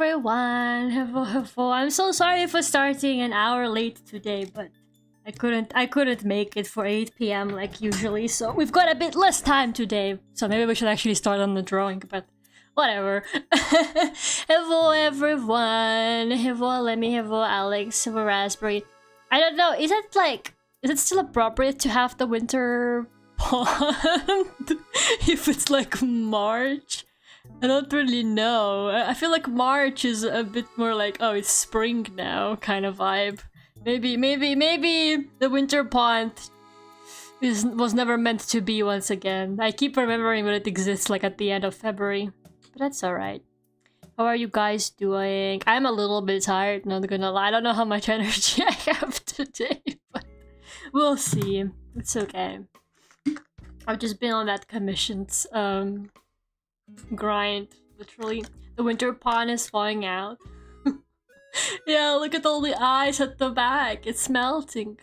everyone. Hello. I'm so sorry for starting an hour late today, but I couldn't make it for 8 p.m. like usually, so we've got a bit less time today. So maybe we should actually start on the drawing, but whatever. Hello everyone. Hello Lemmy, hello Alex, hello Raspberry. I don't know, is it still appropriate to have the winter pond if it's like March? I don't really know. I feel like March is a bit more like, oh, it's spring now kind of vibe. Maybe the winter pond was never meant to be once again. I keep remembering when it exists like at the end of February. But that's alright. How are you guys doing? I'm a little bit tired, not gonna lie. I don't know how much energy I have today, but we'll see. It's okay. I've just been on that commissions grind, literally. The winter pond is falling out. Yeah, look at all the ice at the back. It's melting.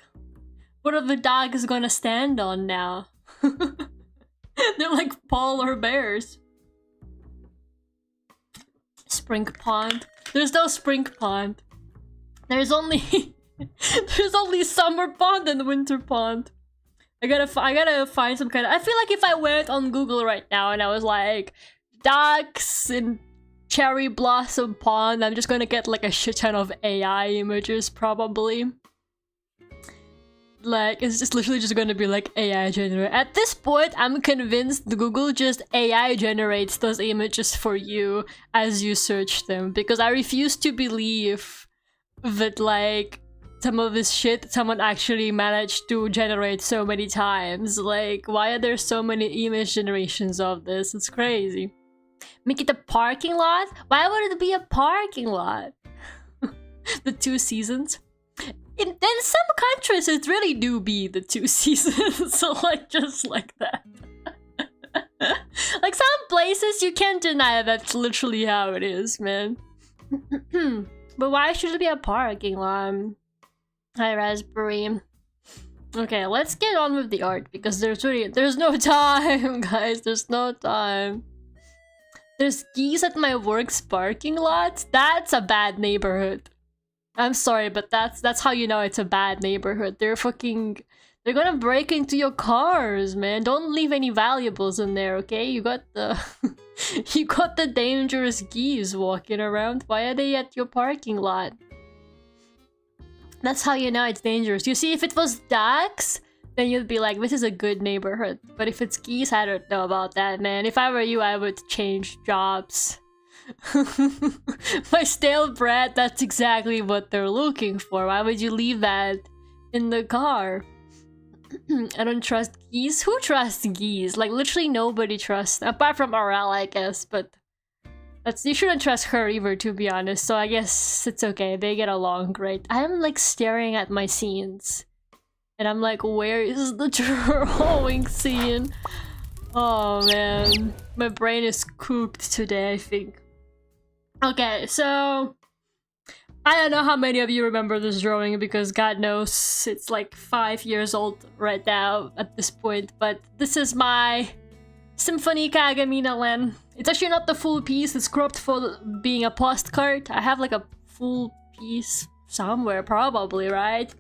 What are the dogs gonna stand on now? They're like polar bears. Spring pond. There's no spring pond. There's only there's only summer pond and winter pond. I gotta find some kind of. I feel like if I went on Google right now and I was like ducks in cherry blossom pond, I'm just gonna get like a shit ton of AI images probably. Like it's just literally just gonna be like AI generate. At this point, I'm convinced Google just AI generates those images for you as you search them, because I refuse to believe that like some of this shit someone actually managed to generate so many times. Like, why are there so many image generations of this? It's crazy. Make it a parking lot? Why would it be a parking lot? The 2 seasons? In some countries, it really do be the 2 seasons. So, like, just like that. Like, some places you can't deny that's literally how it is, man. But why should it be a parking lot? Hi, Raspberry. Okay, let's get on with the art, because there's no time, guys. There's no time. There's geese at my work's parking lot? That's a bad neighborhood. I'm sorry, but that's how you know it's a bad neighborhood. They're gonna break into your cars, man. Don't leave any valuables in there, okay? You got the you got the dangerous geese walking around. Why are they at your parking lot? That's how you know it's dangerous. You see, if it was ducks, then you'd be like, this is a good neighborhood. But if it's geese, I don't know about that, man. If I were you, I would change jobs. My stale bread, that's exactly what they're looking for. Why would you leave that in the car? I don't trust geese. Who trusts geese? Like, literally nobody trusts. Apart from Aurel, I guess, but you shouldn't trust her either, to be honest, so I guess it's okay. They get along great. I'm like staring at my scenes. And I'm like, where is the drawing scene? Oh man. My brain is cooked today, I think. Okay, so I don't know how many of you remember this drawing, because God knows it's like 5 years old right now at this point, but this is my Symphony Len. It's actually not the full piece, it's cropped for being a postcard. I have like a full piece somewhere, probably, right?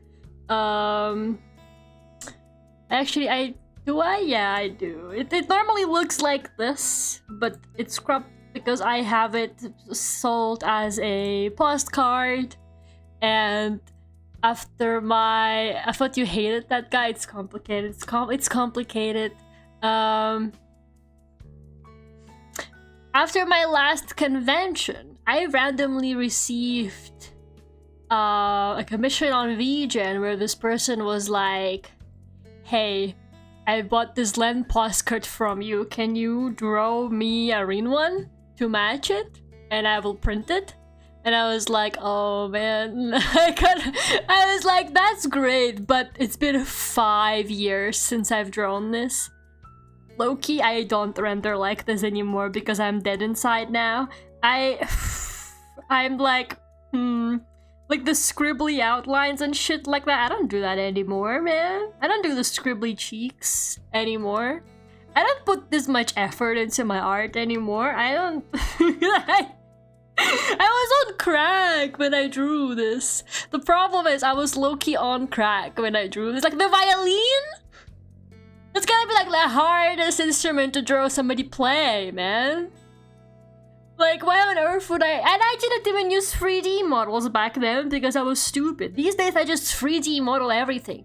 Actually, yeah, I do. It normally looks like this, but it's cropped because I have it sold as a postcard. And after I thought you hated that guy. It's complicated. It's complicated. After my last convention, I randomly received a commission on VGen where this person was like, hey, I bought this Len postcard from you. Can you draw me a green one to match it? And I will print it. And I was like, oh man. I was like, that's great, but it's been 5 years since I've drawn this. Low-key, I don't render like this anymore because I'm dead inside now. I'm like, like the scribbly outlines and shit like that. I don't do that anymore, man. I don't do the scribbly cheeks anymore. I don't put this much effort into my art anymore. I don't... I was on crack when I drew this. The problem is I was low-key on crack when I drew this. Like the violin? It's gonna be like the hardest instrument to draw somebody play, man. Like, why on earth would I? And I didn't even use 3D models back then because I was stupid. These days I just 3D model everything.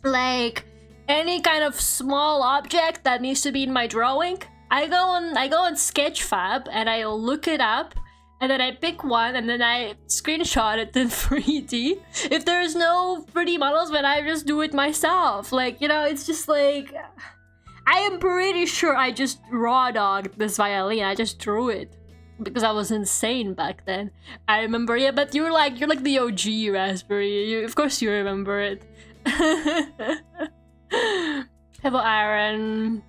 Like, any kind of small object that needs to be in my drawing, I go on Sketchfab and I look it up, and then I pick one and then I screenshot it in 3D. If there's no 3D models, then I just do it myself. Like, you know, it's just like, I am pretty sure I just raw dogged this violin. I just drew it because I was insane back then. I remember, yeah, but you're like the OG Raspberry. Of course you remember it. Hello, Aaron.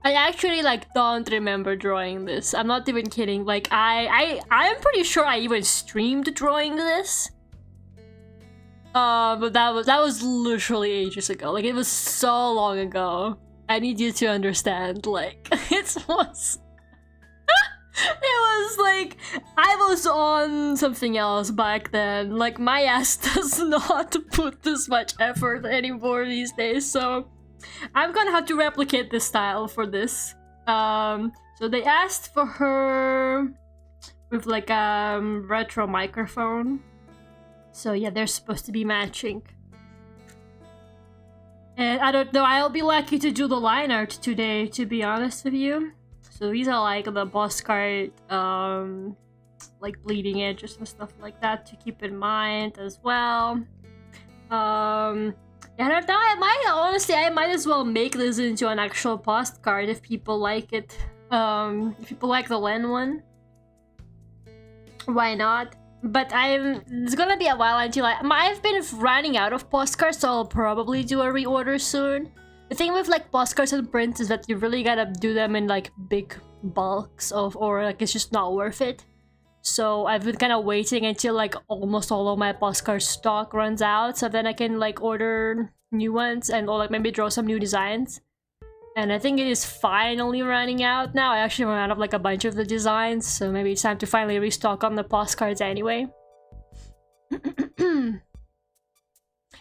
I actually like don't remember drawing this. I'm not even kidding. Like I'm pretty sure I even streamed drawing this. But that was literally ages ago. Like, it was so long ago. I need you to understand. Like, it was like I was on something else back then. Like, my ass does not put this much effort anymore these days, so I'm gonna have to replicate this style for this. So they asked for her with like a retro microphone. So yeah, they're supposed to be matching. And I don't know, I'll be lucky to do the line art today, to be honest with you. So these are like the postcard, like bleeding edges and stuff like that to keep in mind as well. Yeah, I don't know, I might as well make this into an actual postcard if people like it. If people like the Len one, why not? But it's gonna be a while until I've been running out of postcards, so I'll probably do a reorder soon. The thing with like postcards and prints is that you really gotta do them in like big bulks or like it's just not worth it. So I've been kind of waiting until like almost all of my postcard stock runs out, so then I can like order new ones and or like maybe draw some new designs. And I think it is finally running out now. I actually ran out of like a bunch of the designs, so maybe it's time to finally restock on the postcards anyway.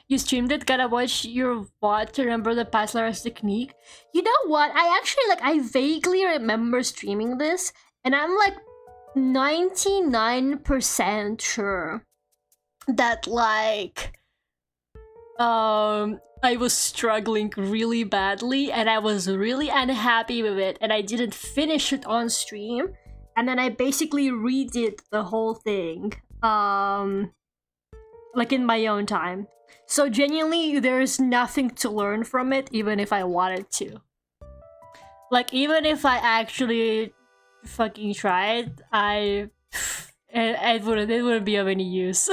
You streamed it? Gotta watch your VOD to remember the past Lara's technique. You know what? I vaguely remember streaming this, and I'm like 99% sure that like I was struggling really badly and I was really unhappy with it and I didn't finish it on stream, and then I basically redid the whole thing like in my own time. So genuinely there's nothing to learn from it, even if I wanted to. Like, even if I actually fucking tried, it wouldn't be of any use.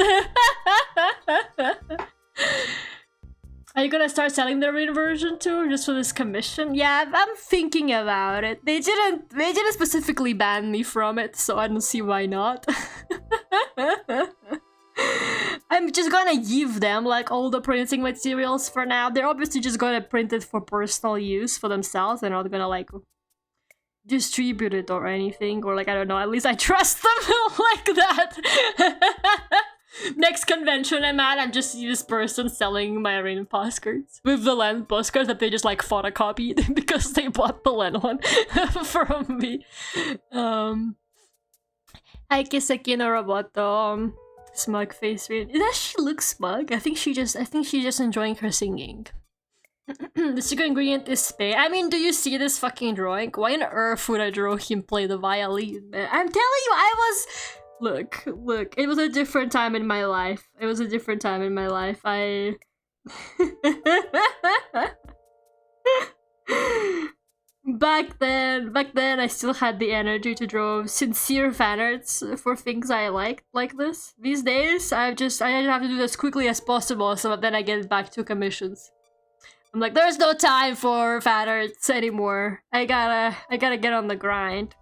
Are you gonna start selling the written version too, just for this commission? Yeah, I'm thinking about it. They didn't specifically ban me from it, so I don't see why not. I'm just gonna give them like all the printing materials for now. They're obviously just gonna print it for personal use for themselves. They're not gonna like distribute it or anything, or like, I don't know, at least I trust them like that. Next convention I'm at, I'm just this person selling my written postcards with the Len postcards that they just like photocopied because they bought the Len one from me. Hi Kiseki no Roboto. Smug face read. Does she look smug? I think she's just enjoying her singing. The secret ingredient is spay. I mean, do you see this fucking drawing? Why on earth would I draw him play the violin? I'm telling you, I was... Look, it was a different time in my life. Back then, I still had the energy to draw sincere fan arts for things I liked like this. These days, I just have to do this as quickly as possible so that then I get back to commissions. I'm like, there's no time for fan arts anymore. I gotta get on the grind.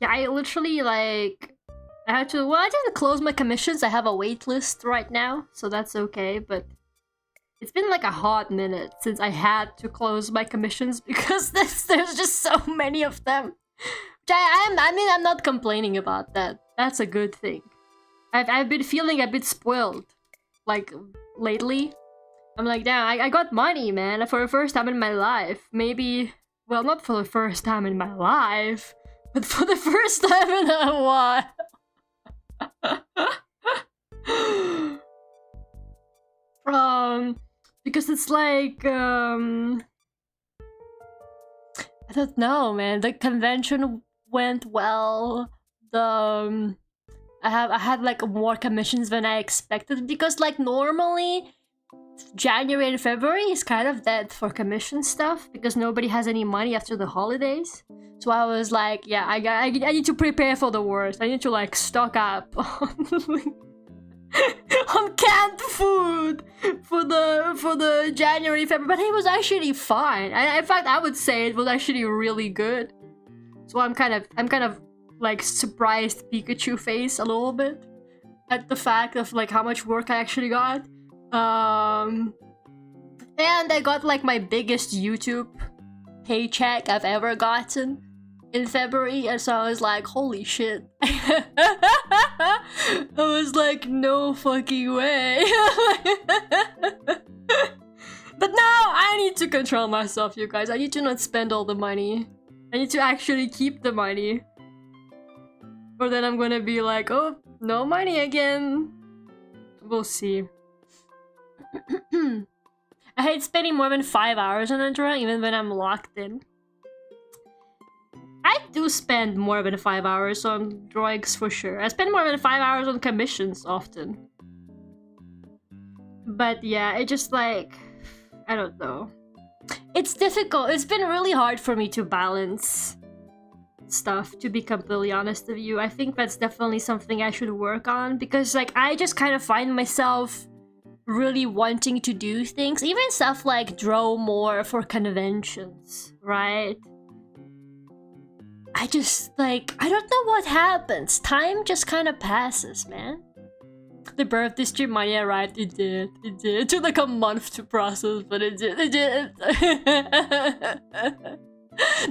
Yeah, I literally like, I didn't close my commissions. I have a wait list right now, so that's okay, but it's been like a hot minute since I had to close my commissions because there's just so many of them. I mean, I'm not complaining about that. That's a good thing. I've been feeling a bit spoiled, like, lately. I'm like, damn, I got money, man, for the first time in my life. Maybe, well, not for the first time in my life, but for the first time in a while. Because it's like, I don't know, man. The convention went well. I had like more commissions than I expected, because like normally January and February is kind of dead for commission stuff because nobody has any money after the holidays. So I was like, yeah, I need to prepare for the worst. I need to like stock up on canned food for the January, February. But it was actually fine. In fact, I would say it was actually really good. So I'm kind of like surprised Pikachu face a little bit at the fact of like how much work I actually got. And I got like my biggest YouTube paycheck I've ever gotten in February, and so I was like, holy shit. I was like, no fucking way. But now I need to control myself, you guys. I need to not spend all the money. I need to actually keep the money. Or then I'm gonna be like, oh, no money again. We'll see. I hate spending more than 5 hours on a drawing, even when I'm locked in. I do spend more than 5 hours on drawings for sure. I spend more than 5 hours on commissions often. But yeah, it just like, I don't know. It's difficult. It's been really hard for me to balance stuff, to be completely honest with you. I think that's definitely something I should work on, because like I just kind of find myself really wanting to do things, even stuff like draw more for conventions, right? I just like, I don't know what happens. Time just kind of passes, man. The birthday stream money arrived. It did. It took like a month to process, but it did.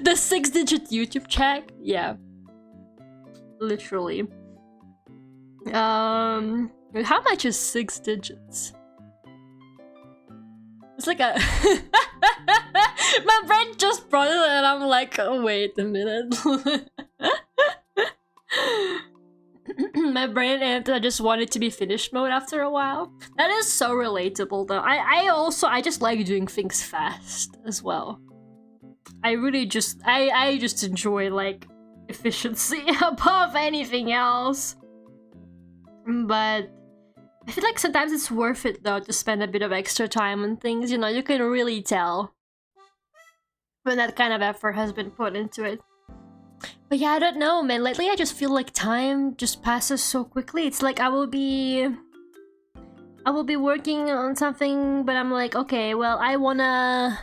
The 6-digit YouTube check? Yeah. Literally. How much is 6 digits? It's like a... My brain just brought it and I'm like, oh, wait a minute. My brain and I just wanted to be finished mode after a while. That is so relatable though. I just like doing things fast as well. I really just, I just enjoy like efficiency above anything else. But I feel like sometimes it's worth it though to spend a bit of extra time on things, you know, you can really tell when that kind of effort has been put into it. But yeah, I don't know, man. Lately I just feel like time just passes so quickly. It's like I will be working on something, but I'm like, okay, well, I wanna,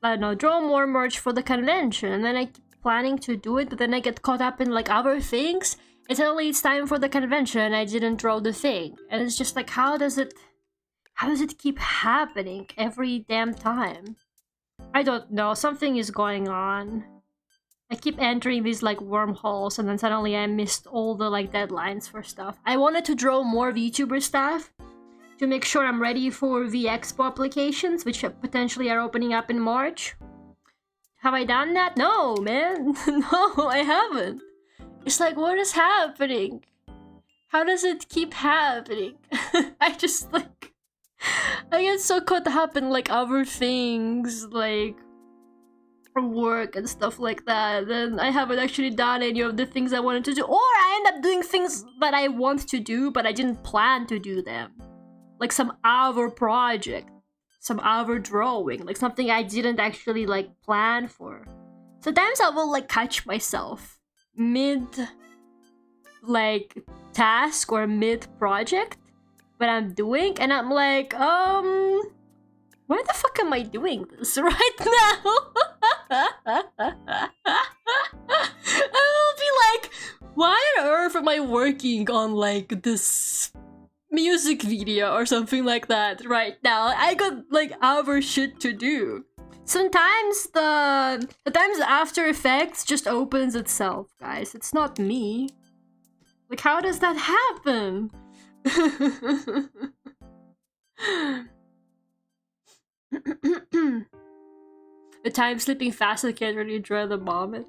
I don't know, draw more merch for the convention, and then I keep planning to do it, but then I get caught up in like other things, and suddenly it's time for the convention and I didn't draw the thing. And it's just like, how does it keep happening every damn time? I don't know, something is going on. I keep entering these like wormholes and then suddenly I missed all the like deadlines for stuff. I wanted to draw more Vtuber stuff to make sure I'm ready for the Expo applications, which potentially are opening up in March. Have I done that? No, man. No, I haven't. It's like, what is happening? How does it keep happening? I just like... I get so caught up in like other things, like work and stuff like that, and I haven't actually done any of the things I wanted to do, or I end up doing things that I want to do but I didn't plan to do them, like some other project, some other drawing, like something I didn't actually like plan for. Sometimes I will like catch myself mid like task or mid project that I'm doing, and I'm like, why the fuck am I doing this right now? I will be like, why on earth am I working on like this music video or something like that right now? I got like other shit to do. Sometimes the times After Effects just opens itself, guys. It's not me. Like, how does that happen? The time slipping fast, I can't really enjoy the moment.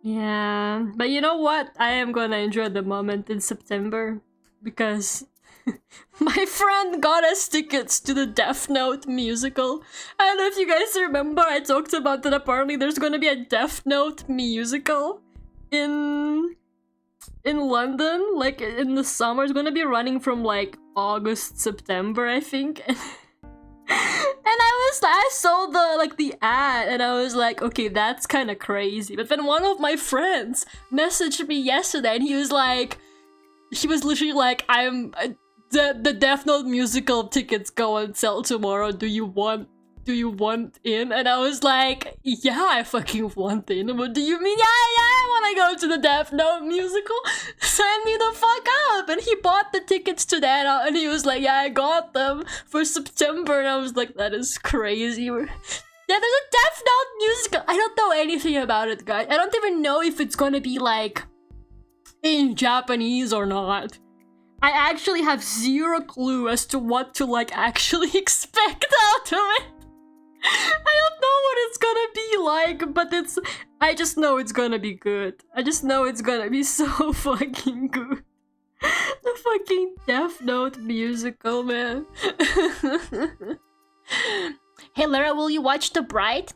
Yeah, but you know what? I am gonna enjoy the moment in September because my friend got us tickets to the Death Note musical. I don't know if you guys remember, I talked about that apparently there's gonna be a Death Note musical in London, like in the summer. It's gonna be running from like August, September, I think. And I saw the ad and I was like, okay, that's kind of crazy. But then one of my friends messaged me yesterday and he was literally like, the Death Note musical tickets go on sale tomorrow. Do you want in? And I was like, yeah, I fucking want in. What do you mean? Yeah, I want to go to the Death Note musical. Sign me the fuck up. And he bought the tickets to that and he was like, yeah, I got them for September. And I was like, that is crazy. Yeah, there's a Death Note musical. I don't know anything about it, guys. I don't even know if it's gonna be like in Japanese or not. I actually have zero clue as to what to like actually expect out of it. I don't know what it's gonna be like, but I just know it's gonna be good. I just know it's gonna be so fucking good. The fucking Death Note musical, man. Hey Lara, will you watch The Bride?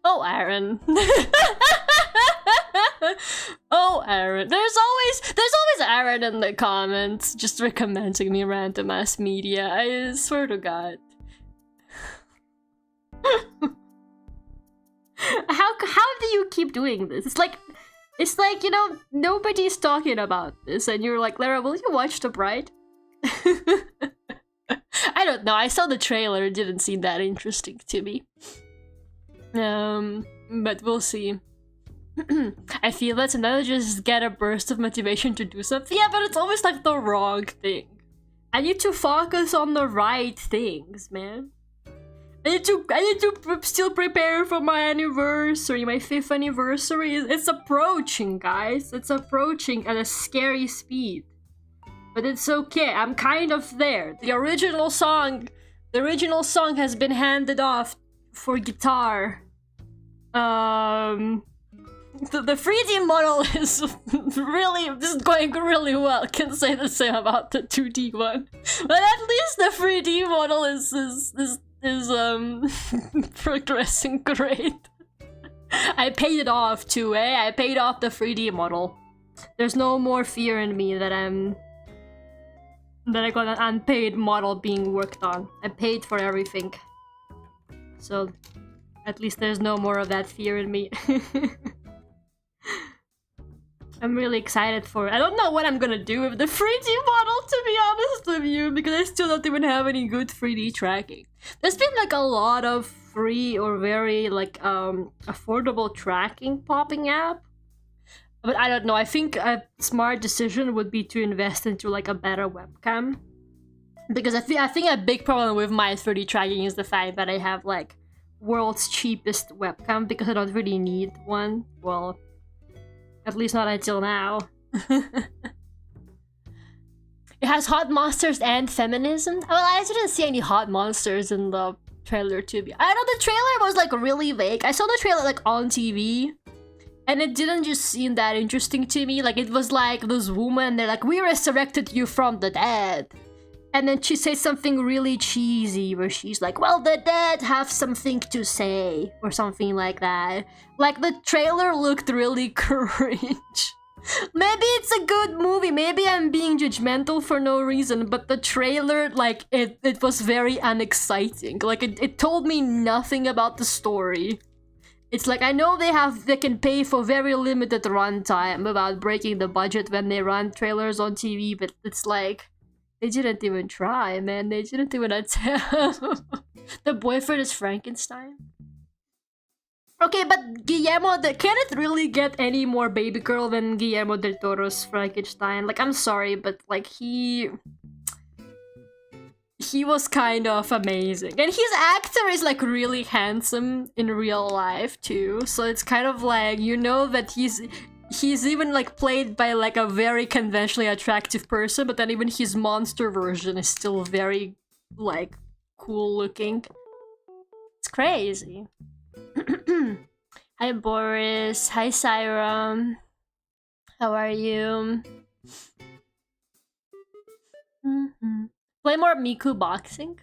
Oh, Aaron. Oh, Aaron. There's always Aaron in the comments just recommending me random ass media. I swear to God. How do you keep doing this? It's like, you know, nobody's talking about this and you're like, Lara, will you watch The Bride? I don't know, I saw the trailer, it didn't seem that interesting to me. But we'll see. I feel that sometimes I just get a burst of motivation to do something. Yeah, but it's always like the wrong thing. I need to focus on the right things, man. I need to still prepare for my anniversary, my 5th anniversary. It's approaching, guys. It's approaching at a scary speed. But it's okay, I'm kind of there. The original song has been handed off for guitar. The 3D model is going really well. Can't say the same about the 2D one. But at least the 3D model is progressing great. I paid it off too, eh? I paid off the 3D model. There's no more fear in me that I got an unpaid model being worked on. I paid for everything. So at least there's no more of that fear in me. I'm really excited for it. I don't know what I'm gonna do with the 3D model, to be honest with you, because I still don't even have any good 3D tracking. There's been like a lot of free or very like affordable tracking popping up. But I don't know, I think a smart decision would be to invest into like a better webcam. Because I think a big problem with my 3D tracking is the fact that I have like world's cheapest webcam because I don't really need one. Well, at least not until now. It has hot monsters and feminism? Well, I didn't see any hot monsters in the trailer to be. I know the trailer was like really vague. I saw the trailer like on TV. And it didn't just seem that interesting to me. Like, it was like this woman, they're like, we resurrected you from the dead. And then she says something really cheesy where she's like, well, the dead have something to say. Or something like that. Like, the trailer looked really cringe. Maybe it's a good movie. Maybe I'm being judgmental for no reason. But the trailer, like, it was very unexciting. Like, it told me nothing about the story. It's like, I know they can pay for very limited runtime without breaking the budget when they run trailers on TV, but it's like, they didn't even try, man. They didn't even attempt. The boyfriend is Frankenstein? Okay, but Guillermo, can it really get any more baby girl than Guillermo del Toro's Frankenstein? Like, I'm sorry, but like, he he was kind of amazing. And his actor is like really handsome in real life too. So it's kind of like, you know, that he's even like played by like a very conventionally attractive person, but then even his monster version is still very like cool looking. It's crazy. Hi Boris. Hi Syram. How are you? Play more Miku boxing.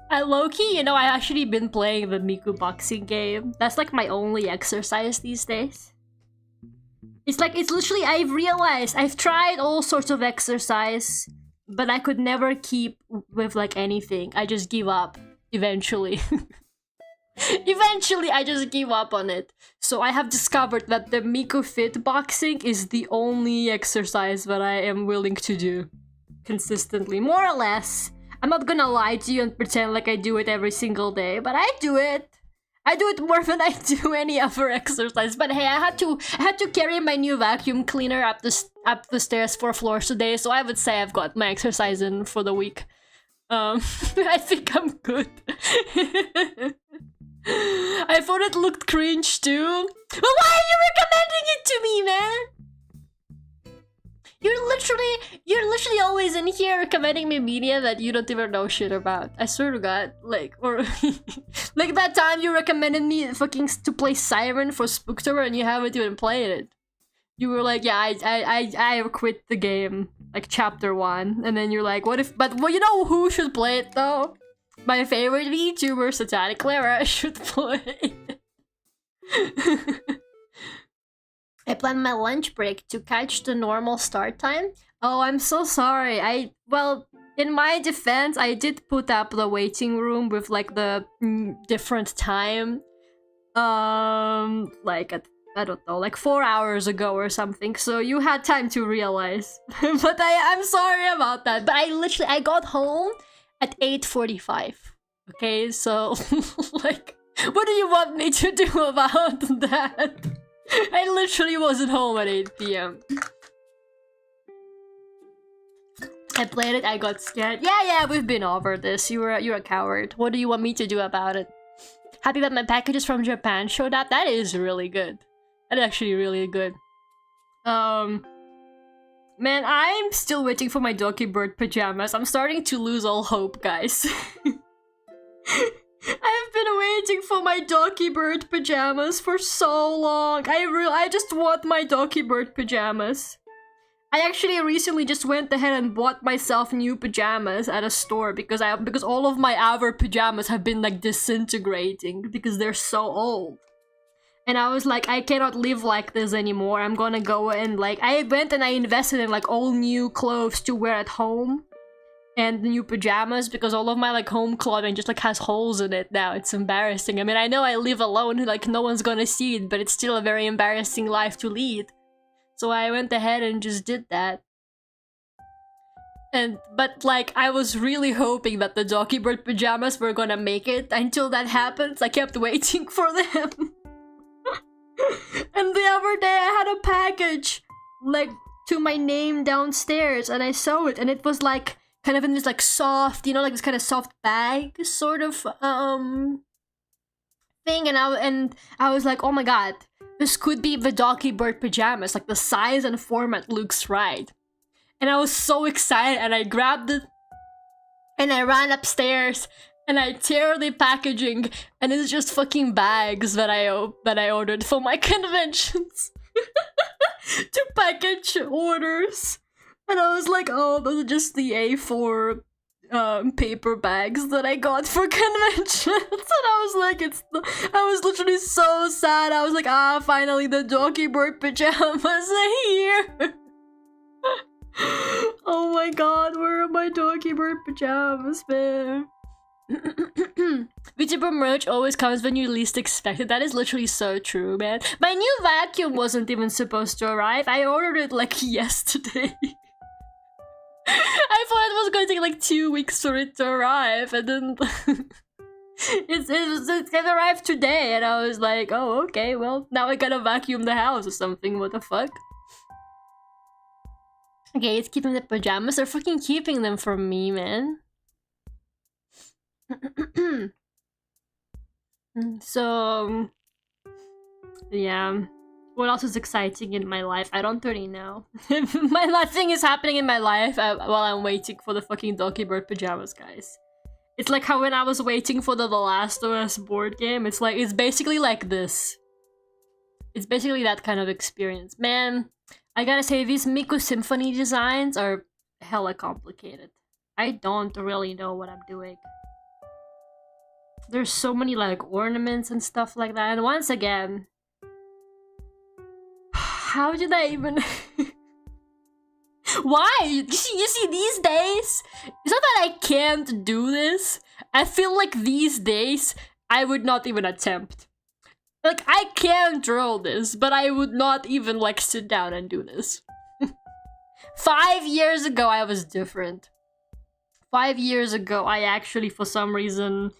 I low-key, you know, I actually been playing the Miku boxing game. That's like my only exercise these days. It's like, it's literally, I've realized, I've tried all sorts of exercise, but I could never keep with like anything. I just give up eventually. Eventually, I just give up on it. So I have discovered that the Miku Fit boxing is the only exercise that I am willing to do consistently, more or less. I'm not gonna lie to you and pretend like I do it every single day, but I do it. I do it more than I do any other exercise. But hey, I had to carry my new vacuum cleaner up the stairs 4 floors today, so I would say I've got my exercise in for the week. I think I'm good. I thought it looked cringe too. Well, why are you recommending it to me, man? You're literally always in here recommending me media that you don't even know shit about. I swear to God, like, or like that time you recommended me fucking to play Siren for Vtuber and you haven't even played it. You were like, yeah, I quit the game, like chapter 1, and then you're like, what if? But well, you know who should play it though? My favorite VTuber, Satanic Clara, should play. I planned my lunch break to catch the normal start time. Oh, I'm so sorry. Well, in my defense, I did put up the waiting room with like the different time. Like I don't know, like 4 hours ago or something. So you had time to realize. But I'm sorry about that. But I got home at 8:45. Okay, so like, what do you want me to do about that? I literally wasn't home at 8 PM. I played it, I got scared. Yeah, we've been over this. You're a coward. What do you want me to do about it? Happy that my packages from Japan showed up. That is really good. That is actually really good. Man, I'm still waiting for my Doki Bird pajamas. I'm starting to lose all hope, guys. I've been waiting for my Doki Bird pajamas for so long. I just want my Doki Bird pajamas. I actually recently just went ahead and bought myself new pajamas at a store because all of my other pajamas have been like disintegrating because they're so old. And I was like, I cannot live like this anymore. I'm gonna go and like, I went and I invested in like all new clothes to wear at home and new pajamas because all of my like home clothing just like has holes in it now. It's embarrassing. I mean, I know I live alone, like no one's gonna see it, but it's still a very embarrassing life to lead. So I went ahead and just did that. But like, I was really hoping that the Doki Bird pajamas were gonna make it until that happens. I kept waiting for them. And the other day I had a package like to my name downstairs and I saw it and it was like kind of in this like soft, you know, like this kind of soft bag sort of thing, and I was like, oh my god, this could be the Doki Bird pajamas, like the size and format looks right. And I was so excited and I grabbed it and I ran upstairs and I tear the packaging and it's just fucking bags that I ordered for my conventions. To package orders. And I was like, oh, those are just the A4 paper bags that I got for conventions. And I was like, I was literally so sad. I was like, finally the Doki Bird pajamas are here. Oh my god, where are my Doki Bird pajamas, man? Vtuber merch always comes when you least expect it. That is literally so true, man. My new vacuum wasn't even supposed to arrive. I ordered it like yesterday. I thought it was going to take like 2 weeks for it to arrive, and then it arrived today, and I was like, oh, okay, well, now I gotta vacuum the house or something. What the fuck? Okay, it's keeping the pajamas. They're fucking keeping them from me, man. So, yeah. What else is exciting in my life? I don't really know. Nothing is happening in my life while I'm waiting for the fucking Donkey Bird pajamas, guys. It's like how when I was waiting for the Last of Us board game, it's basically like this. It's basically that kind of experience. Man, I gotta say, these Miku Symphony designs are hella complicated. I don't really know what I'm doing. There's so many like ornaments and stuff like that, and once again, how did I even... Why? You see, these days, it's not that I can't do this. I feel like these days, I would not even attempt. Like, I can draw this, but I would not even, like, sit down and do this. 5 years ago, I was different. 5 years ago, I actually, for some reason,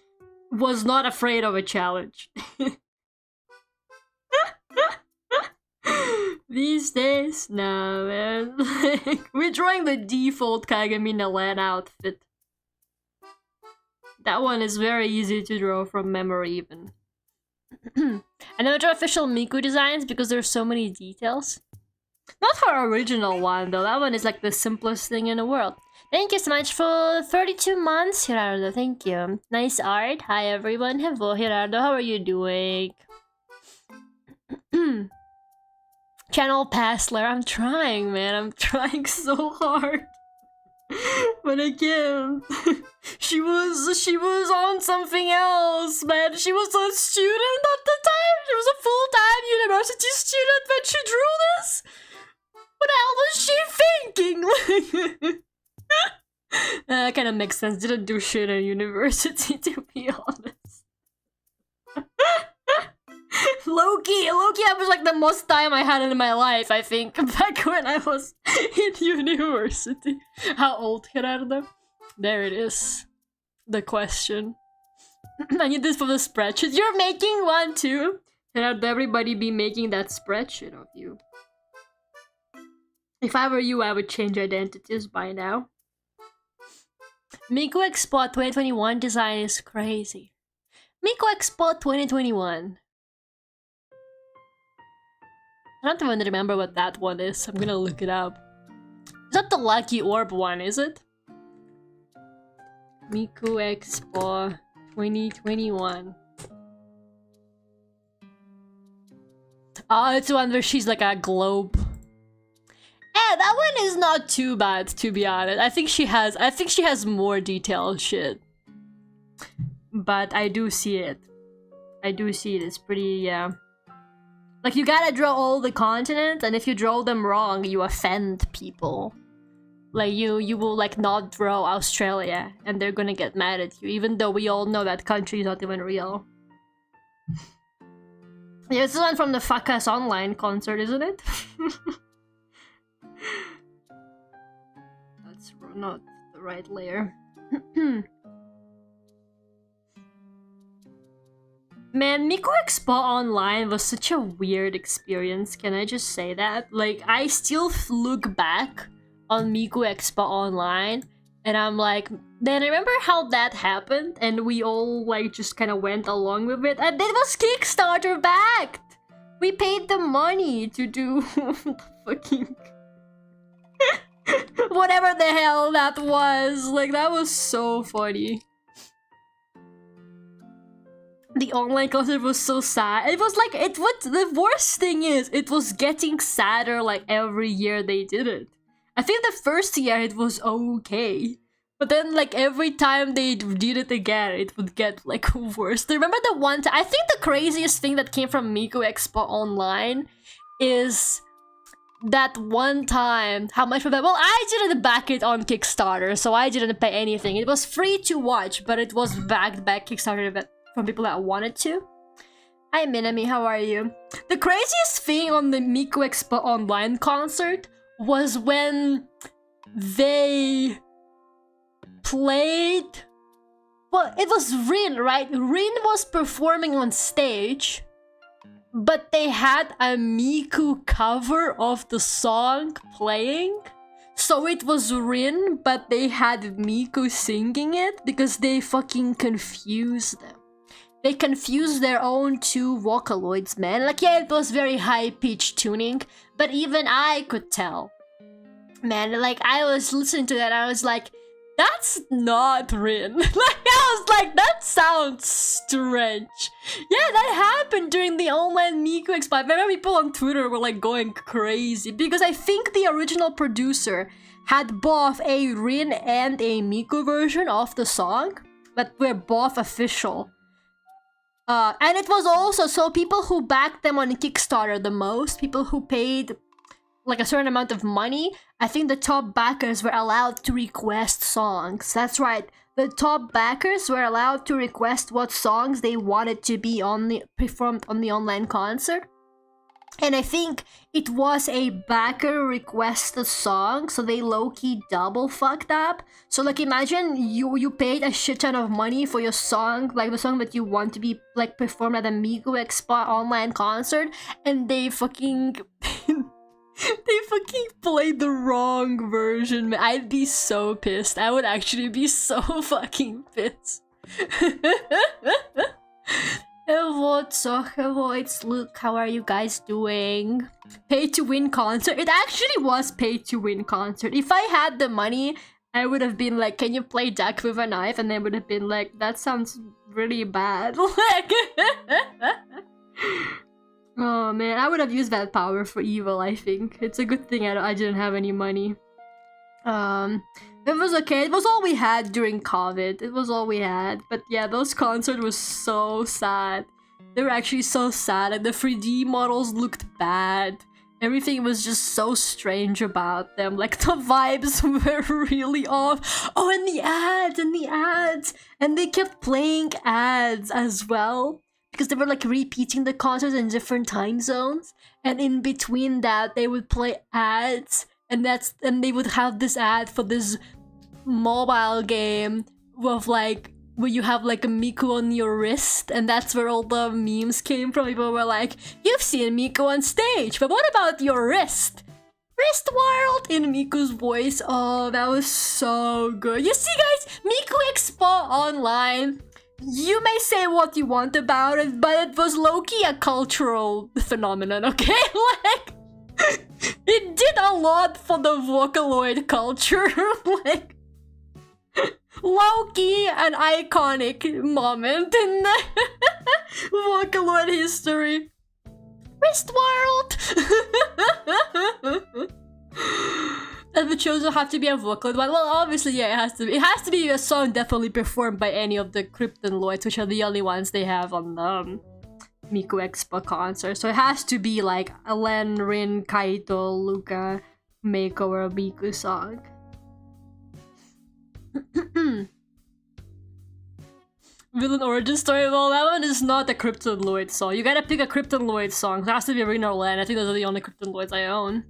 was not afraid of a challenge. These days, no, man. We're drawing the default Symphony Len outfit. That one is very easy to draw from memory, even. I never draw official Miku designs because there's so many details. Not her original one, though. That one is like the simplest thing in the world. Thank you so much for 32 months, Gerardo. Thank you. Nice art. Hi, everyone. Hello, Gerardo. How are you doing? Channel Passler. I'm trying, man. I'm trying so hard. But I can't. She was on something else, man. She was a student at the time. She was a full-time university student when she drew this. What the hell was she thinking? That kind of makes sense. Didn't do shit in university, to be honest. Loki, that was like the most time I had in my life, I think, back when I was in university. How old, Gerardo? There it is. The question. I need this for the spreadsheet. You're making one too? Gerardo, everybody be making that spreadsheet of you. If I were you, I would change identities by now. Miku Expo 2021 design is crazy. Miku Expo 2021. I don't even remember what that one is. I'm gonna look it up. It's not the Lucky Orb one, is it? Miku Expo 2021. Oh, it's the one where she's like a globe. Yeah, that one is not too bad, to be honest. I think she has more detailed shit. But I do see it. It's pretty, yeah. Like, you gotta draw all the continents, and if you draw them wrong, you offend people. Like, you will, like, not draw Australia, and they're gonna get mad at you, even though we all know that country is not even real. Yeah, this is one from the Fuck Us Online concert, isn't it? That's not the right layer. Man, Miku Expo Online was such a weird experience, can I just say that? Like, I still look back on Miku Expo Online, and I'm like, man, remember how that happened? And we all, like, just kind of went along with it? And it was Kickstarter backed! We paid the money to do fucking... whatever the hell that was. Like, that was so funny. The online concert was so sad. It was like, what the worst thing is, it was getting sadder like every year they did it. I think the first year it was okay. But then like every time they did it again, it would get like worse. Remember the one time, I think the craziest thing that came from Miku Expo Online is that one time, how much was that? Well, I didn't back it on Kickstarter, so I didn't pay anything. It was free to watch, but it was backed by Kickstarter from people that wanted to. Hi Minami, how are you? The craziest thing on the Miku Expo Online concert was when they played... Well, it was Rin, right? Rin was performing on stage, but they had a Miku cover of the song playing. So it was Rin, but they had Miku singing it because they fucking confused them. They confused their own two Vocaloids, man. Like, yeah, it was very high-pitched tuning, but even I could tell. Man, like, I was listening to that, I was like, that's not Rin. Like, I was like, that sounds strange. Yeah, that happened during the online Miku Expo. I remember people on Twitter were like going crazy because I think the original producer had both a Rin and a Miku version of the song, but were both official. And it was also, so people who backed them on Kickstarter the most, people who paid like a certain amount of money, I think the top backers were allowed to request songs. That's right. The top backers were allowed to request what songs they wanted to be performed on the online concert. And I think it was a backer requested song, so they low-key double fucked up. So like imagine you paid a shit ton of money for your song, like the song that you want to be like performed at a Miku Expo online concert, and they fucking they fucking played the wrong version, man. I'd be so pissed. I would actually be so fucking pissed. Hello, it's Luke. How are you guys doing? Pay to win concert. It actually was pay to win concert. If I had the money, I would have been like, can you play Duck with a Knife? And they would have been like, that sounds really bad. Like, oh man, I would have used that power for evil, I think. It's a good thing I didn't have any money. It was okay. It was all we had during COVID. It was all we had. But yeah, those concerts were so sad. They were actually so sad. Like the 3D models looked bad. Everything was just so strange about them. Like the vibes were really off. Oh, and the ads. And they kept playing ads as well. Because they were like repeating the concerts in different time zones. And in between that, they would play ads. And they would have this ad for this mobile game with like where you have like a Miku on your wrist, and that's where all the memes came from. People were like, you've seen Miku on stage, but what about your wrist? Wrist world in Miku's voice. Oh, that was so good. You see guys, Miku Expo Online, you may say what you want about it, but it was low-key a cultural phenomenon, okay? Like, it did a lot for the Vocaloid culture. Like, low-key an iconic moment in the Vocaloid history. Wrist world! And the shows will have to be a Vocaloid one. Well, obviously, yeah, it has to be. It has to be a song definitely performed by any of the Kryptonloids, which are the only ones they have on the Miku Expo concert. So it has to be like a Len, Rin, Kaito, Luca, Meiko, or a Miku song. Villain origin story. Well, that one is not a Kryptonloid song. You gotta pick a Kryptonloid song. It has to be Rin or Len. I think those are the only Kryptonloids I own.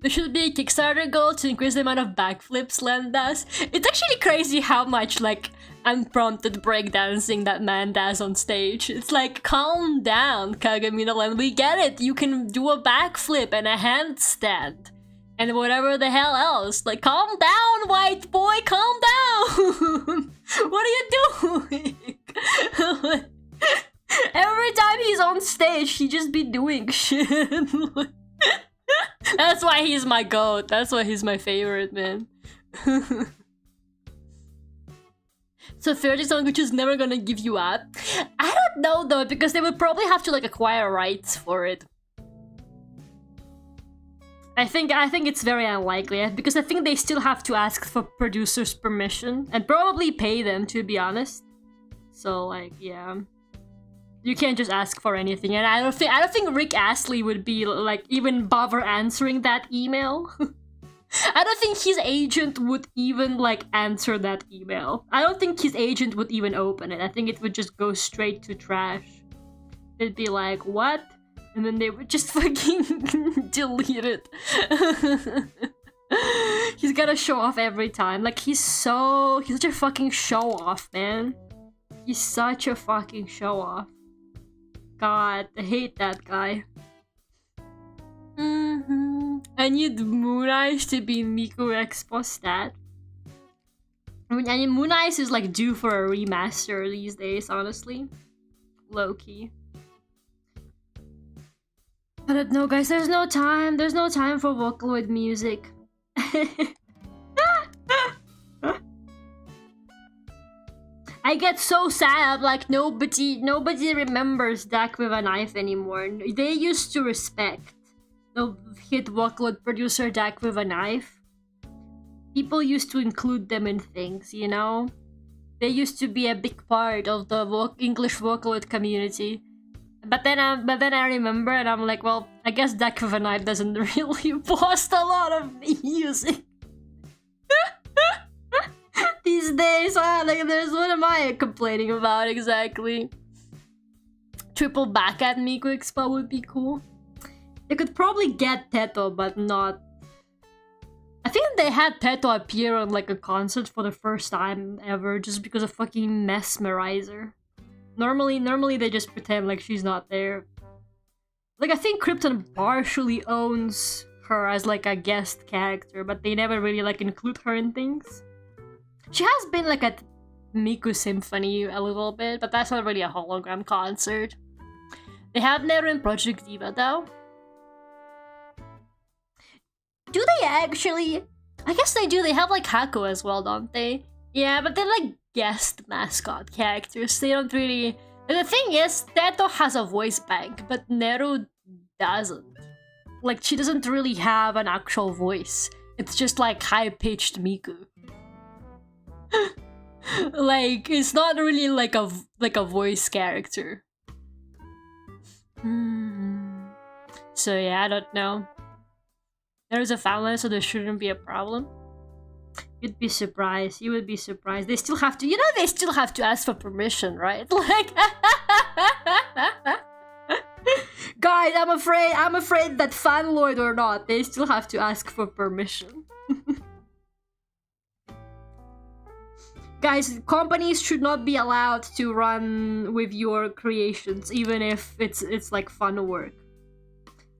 There should be a Kickstarter goal to increase the amount of backflips Len does. It's actually crazy how much like unprompted breakdancing that man does on stage. It's like, calm down, Kagamina Len. We get it. You can do a backflip and a handstand. And whatever the hell else. Like, calm down, white boy, calm down! What are you doing? Every time he's on stage, he just be doing shit. That's why he's my goat. That's why he's my favorite, man. So 30 song which is never gonna give you up. I don't know though, because they would probably have to like acquire rights for it. I think it's very unlikely, because I think they still have to ask for producers' permission and probably pay them, to be honest. So like, yeah, you can't just ask for anything, and I don't think Rick Astley would be like even bother answering that email. I don't think his agent would even like answer that email. I don't think his agent would even open it. I think it would just go straight to trash. It'd be like, what? And then they would just fucking delete it. He's gotta show off every time. Like, he's such a fucking show off, man. He's such a fucking show off. God, I hate that guy. I need Moon Eyes to be Miku Expo stat. I mean, Moon Eyes is like due for a remaster these days, honestly. Low key. I don't know, guys. There's no time. There's no time for Vocaloid music. I get so sad. Like nobody remembers Dak with a Knife anymore. They used to respect the hit Vocaloid producer Dak with a Knife. People used to include them in things, you know? They used to be a big part of the English Vocaloid community. But then I remember and I'm like, well, I guess Dak with a Knife doesn't really post a lot of music. These days, like, what am I complaining about exactly? Triple back at Miku Expo would be cool. They could probably get Teto, but not... I think they had Teto appear on like a concert for the first time ever just because of fucking Mesmerizer. Normally they just pretend like she's not there. Like, I think Krypton partially owns her as like a guest character, but they never really like include her in things. She has been like at Miku Symphony a little bit, but that's not really a hologram concert. They have Nero in Project Diva though. Do they actually? I guess they do. They have like Hako as well, don't they? Yeah, but they're like guest mascot characters. They don't really... And the thing is, Teto has a voice bank, but Nero doesn't. Like, she doesn't really have an actual voice. It's just like high-pitched Miku. Like, it's not really like a voice character. So yeah, I don't know. There's a family, so there shouldn't be a problem. You'd be surprised. You would be surprised. They still have to, you know, they still have to ask for permission, right? Like, guys, I'm afraid that fanlord or not, they still have to ask for permission. Guys, companies should not be allowed to run with your creations, even if it's like fun work.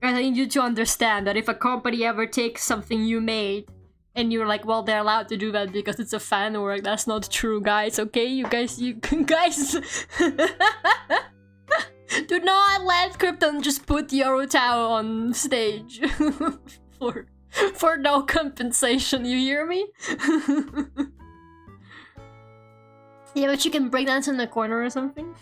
Guys, I need you to understand that if a company ever takes something you made and you're like, well, they're allowed to do that because it's a fan work, that's not true, guys, okay? You guys do not let Krypton just put Yorotao on stage for no compensation, you hear me? Yeah, but you can break dance in the corner or something.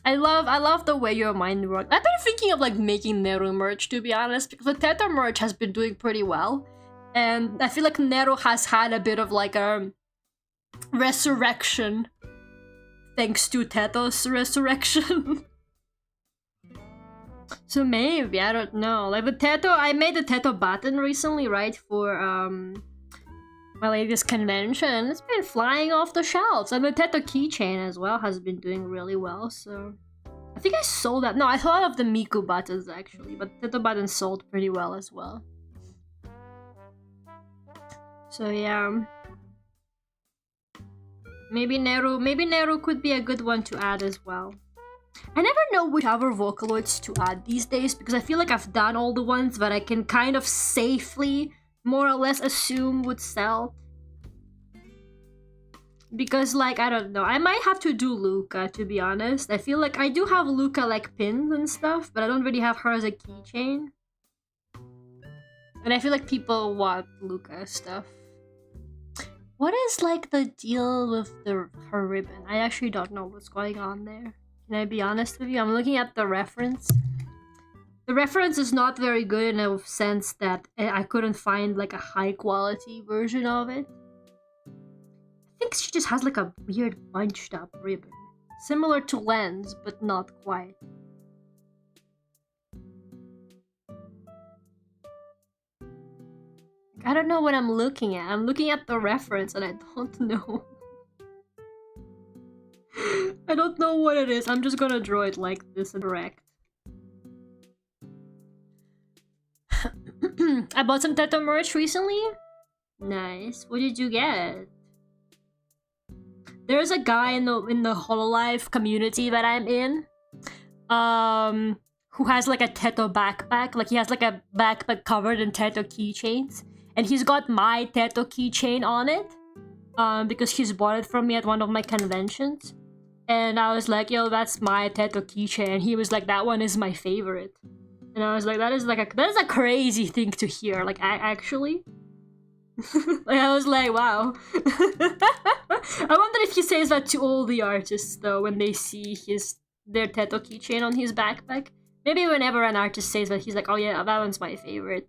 I love the way your mind works. I've been thinking of like making Nero merch, to be honest, because the Teto merch has been doing pretty well. And I feel like Nero has had a bit of like a resurrection thanks to Teto's resurrection. So maybe, I don't know. Like the Teto, I made the Teto button recently, right? For my latest convention. It's been flying off the shelves. And the Teto keychain as well has been doing really well, so... I think I sold that. No, I thought of the Miku buttons actually, but Teto buttons sold pretty well as well. So yeah. Maybe Nero could be a good one to add as well. I never know which other Vocaloids to add these days because I feel like I've done all the ones that I can kind of safely more or less assume would sell. Because, like, I don't know, I might have to do Luca, to be honest. I feel like I do have Luca, like, pins and stuff, but I don't really have her as a keychain. And I feel like people want Luca stuff. What is, like, the deal with her ribbon? I actually don't know what's going on there. Can I be honest with you? I'm looking at the reference. The reference is not very good in a sense that I couldn't find like a high quality version of it. I think she just has like a weird bunched up ribbon. Similar to Len's, but not quite. I don't know what I'm looking at. I'm looking at the reference and I don't know. I don't know what it is. I'm just gonna draw it like this and direct. I bought some Teto merch recently. Nice. What did you get? There's a guy in the Hololive community that I'm in, who has like a Teto backpack. Like he has like a backpack covered in Teto keychains. And he's got my Teto keychain on it. Because he's bought it from me at one of my conventions. And I was like, yo, that's my Teto keychain. And he was like, that one is my favorite. And I was like, that is a crazy thing to hear. Like, actually. Like, I was like, wow. I wonder if he says that to all the artists though when they see their Teto keychain on his backpack. Maybe whenever an artist says that, he's like, oh yeah, that one's my favorite.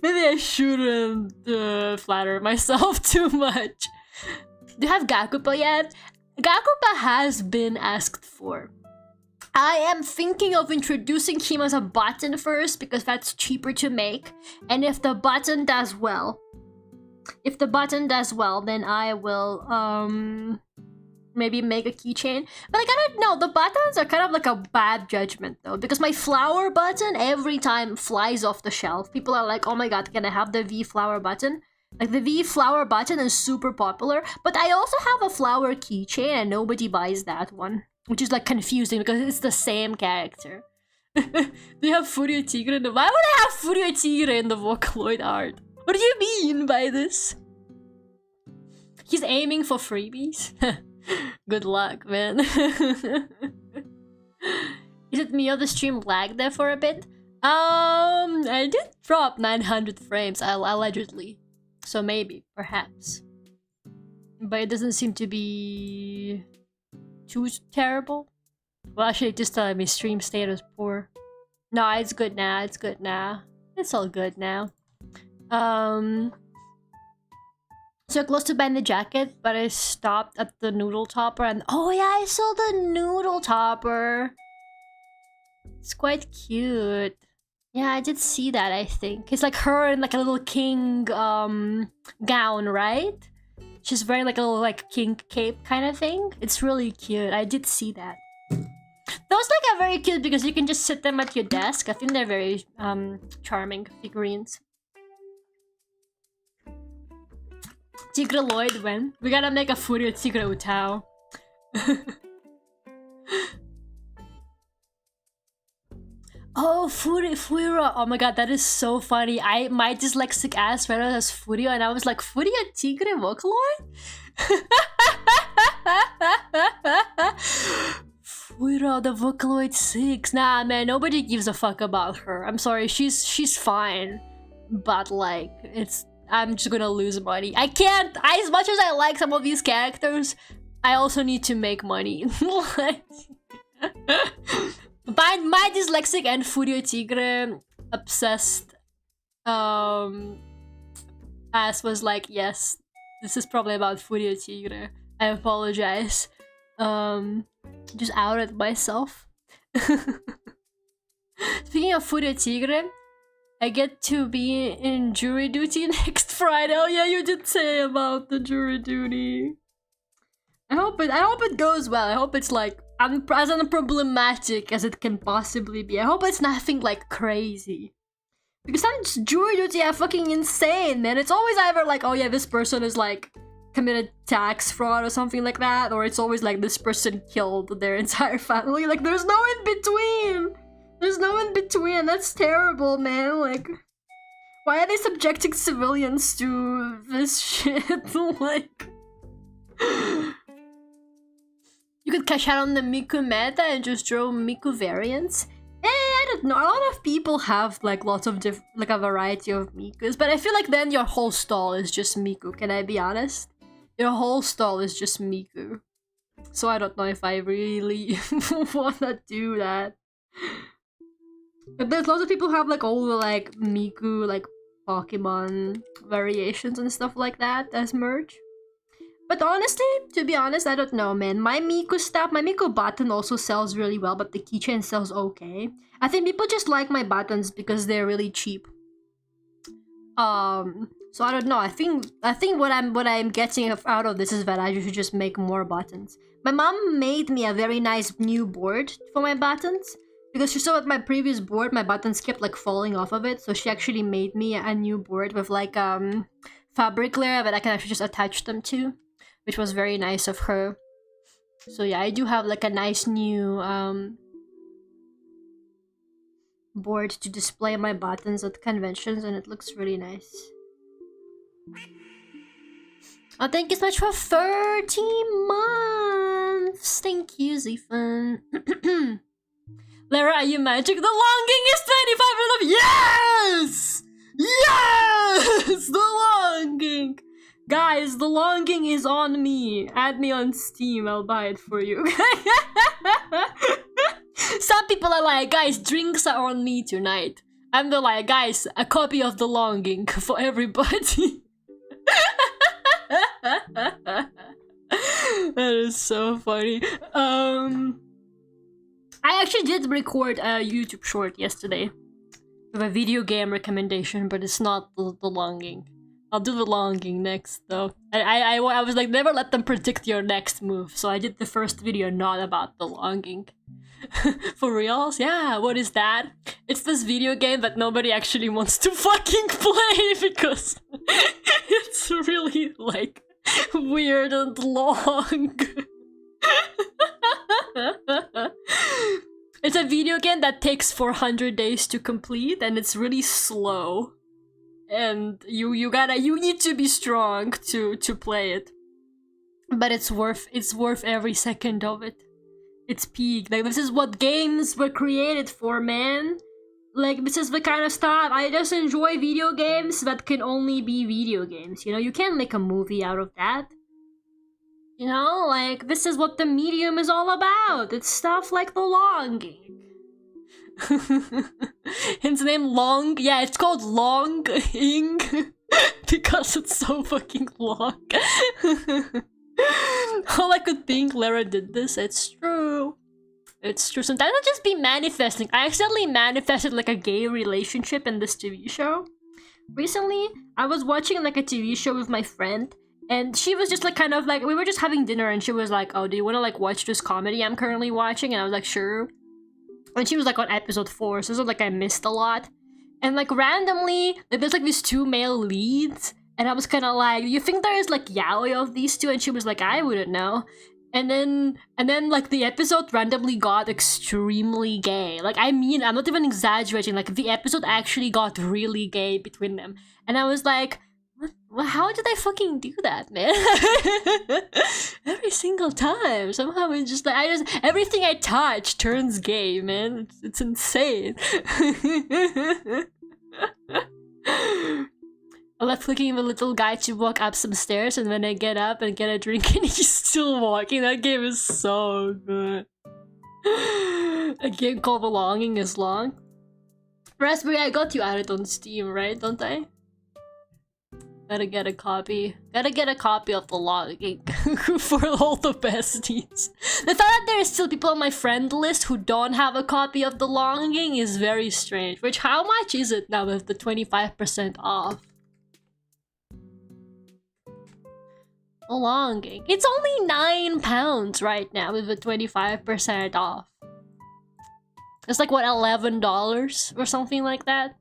Maybe I shouldn't flatter myself too much. Do you have Gakupa yet? Gakupa has been asked for. I am thinking of introducing him as a button first because that's cheaper to make. And if the button does well, then I will maybe make a keychain. But like, I don't know, the buttons are kind of like a bad judgment though, because my flower button every time flies off the shelf. People are like, oh my god, can I have the V flower button? Like, the V flower button is super popular, but I also have a flower keychain and nobody buys that one. Which is like confusing because it's the same character. Do you have Furio Tigre in the— why would I have Furio Tigre in the Vocaloid art? What do you mean by this? He's aiming for freebies? Good luck, man. Is it me or the stream lagged there for a bit? I did drop 900 frames, allegedly. So maybe, perhaps. But it doesn't seem to be too terrible. Well, actually, just telling me stream status poor. No, it's good now. It's good now. It's all good now. So close to buying the jacket, but I stopped at the noodle topper and— oh yeah, I saw the noodle topper. It's quite cute. Yeah, I did see that, I think. It's like her in like a little king gown, right? She's wearing like a little like king cape kind of thing. It's really cute. I did see that. Those like are very cute because you can just sit them at your desk. I think they're very charming figurines. Tigreloid when? We gotta make a Furio Tigre Utao. Oh, Furio! Oh my god, that is so funny. My dyslexic ass read it as Furio and I was like, Furio Tigre Vocaloid? Fuiro, the Vocaloid 6. Nah, man, nobody gives a fuck about her. I'm sorry, she's fine. But like, I'm just gonna lose money. I can't— as much as I like some of these characters, I also need to make money. But my dyslexic and Furio Tigre obsessed ass was like, yes, this is probably about Furio Tigre. I apologize. Just outed myself. Speaking of Furio Tigre, I get to be in jury duty next Friday. Oh yeah, you did say about the jury duty. I hope it goes well. I hope it's like as unproblematic as it can possibly be. I hope it's nothing like crazy. Because sometimes jury duty are fucking insane, man. It's always either like, oh yeah, this person is like committed tax fraud or something like that, or it's always like this person killed their entire family. Like, there's no in between. There's no in between. That's terrible, man. Like, why are they subjecting civilians to this shit? Like, you could cash out on the Miku meta and just draw Miku variants. I don't know. A lot of people have like lots of like a variety of Mikus, but I feel like then your whole stall is just Miku. Can I be honest? Your whole stall is just Miku. So I don't know if I really wanna do that. But there's lots of people who have like all the like Miku like Pokemon variations and stuff like that as merch. But honestly, to be honest, I don't know, man. My Miku stuff, my Miku button also sells really well, but the keychain sells okay. I think people just like my buttons because they're really cheap. So I don't know. I think what I'm getting out of this is that I should just make more buttons. My mom made me a very nice new board for my buttons because she saw at my previous board my buttons kept like falling off of it. So she actually made me a new board with like fabric layer that I can actually just attach them to, which was very nice of her. So yeah, I do have like a nice new board to display my buttons at conventions, and it looks really nice. Oh, thank you so much for 30 months! Thank you, Zephan. Lara, are you magic? The longing is 25 and up! Yes! Yes! The longing! Guys, the longing is on me. Add me on Steam, I'll buy it for you. Some people are like, guys, drinks are on me tonight. I'm the like, guys, a copy of the longing for everybody. That is so funny. I actually did record a YouTube short yesterday with a video game recommendation, but it's not the longing. I'll do the longing next, though. I was like, never let them predict your next move, so I did the first video not about the longing. For reals? Yeah, what is that? It's this video game that nobody actually wants to fucking play because it's really, like, weird and long. It's a video game that takes 400 days to complete, and it's really slow. And you need to be strong to play it. But it's worth every second of it. It's peak. Like, this is what games were created for, man. Like, this is the kind of stuff. I just enjoy video games that can only be video games, you know? You can't make a movie out of that. You know, like, this is what the medium is all about. It's stuff like The Longing. His name Long. Yeah, it's called Longing because it's so fucking long. All I could think, Lara did this. It's true. It's true. Sometimes I'll just be manifesting. I accidentally manifested like a gay relationship in this TV show. Recently, I was watching like a TV show with my friend, and she was just like kind of like, we were just having dinner, and she was like, oh, do you want to like watch this comedy I'm currently watching? And I was like, sure. And she was like on episode 4, so it was like I missed a lot. And like randomly, like, there's like these 2 male leads, and I was kind of like, you think there is like yaoi of these 2? And she was like, I wouldn't know. And then like the episode randomly got extremely gay. Like, I mean, I'm not even exaggerating. Like, the episode actually got really gay between them. And I was like, what? How did I fucking do that, man? Every single time. Somehow it's just like, everything I touch turns gay, man. It's insane. I left clicking the little guy to walk up some stairs, and when I get up and get a drink and he's still walking, that game is so good. A game called The Longing is long. Raspberry, I got you added on Steam, right? Don't I? Gotta get a copy. Gotta get a copy of The Longing for all the besties. The fact that there are still people on my friend list who don't have a copy of The Longing is very strange. Which, how much is it now with the 25% off? The Longing. It's only £9 right now with the 25% off. It's like, what, $11 or something like that?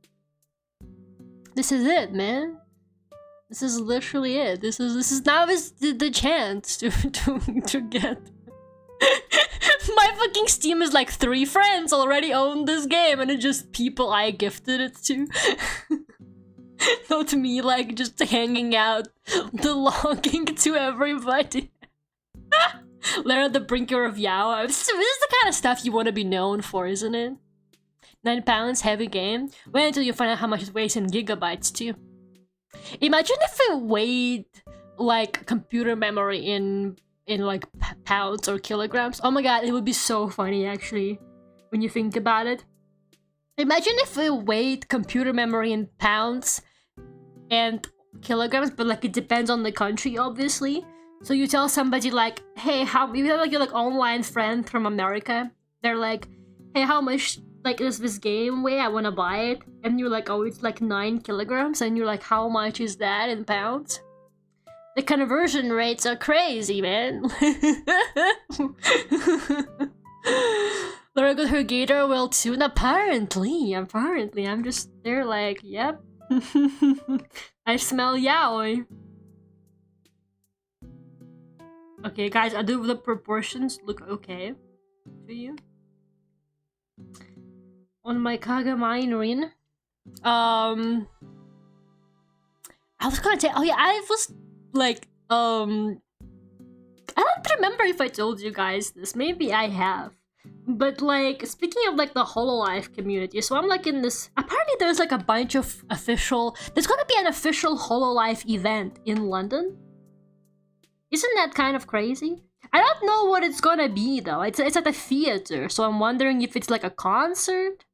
This is it, man. This is literally it. This is now is the chance to get. My fucking Steam is like 3 friends already own this game, and it's just people I gifted it to. Not me, like, just hanging out The Longing to everybody. Lara, the brinker of Yao. This is the kind of stuff you want to be known for, isn't it? £9, heavy game. Wait until you find out how much it weighs in gigabytes, too. Imagine if it weighed, like, computer memory in like, pounds or kilograms. Oh my god, it would be so funny, actually, when you think about it. Imagine if it weighed computer memory in pounds and kilograms, but like it depends on the country, obviously. So you tell somebody like, hey, you have like your like online friend from America. They're like, hey, how much like does this game weigh? I want to buy it. And you're like, oh, it's like 9 kilograms. And you're like, how much is that in pounds? The conversion rates are crazy, man. Laura got her gator well soon. Apparently. I'm just there like, yep. I smell yaoi. Okay, guys, do the proportions look okay to you? On my Kagamain Rin, I was gonna tell. Oh yeah, I was like, I don't remember if I told you guys this. Maybe I have. But like, speaking of like the Hololive community, so I'm like in this. Apparently, there's like a bunch of official. There's gonna be an official Hololive event in London. Isn't that kind of crazy? I don't know what it's gonna be though. It's at a theater, so I'm wondering if it's like a concert.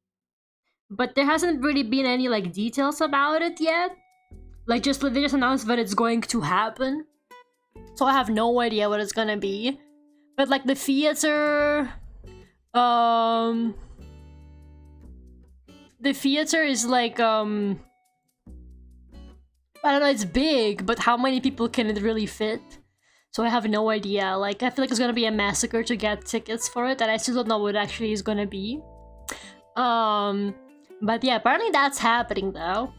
But there hasn't really been any like details about it yet. Like they just announced that it's going to happen. So I have no idea what it's gonna be. But like the theater, the theater is like I don't know, it's big, but how many people can it really fit? So I have no idea. Like, I feel like it's gonna be a massacre to get tickets for it, and I still don't know what it actually is gonna be. But yeah, apparently that's happening though.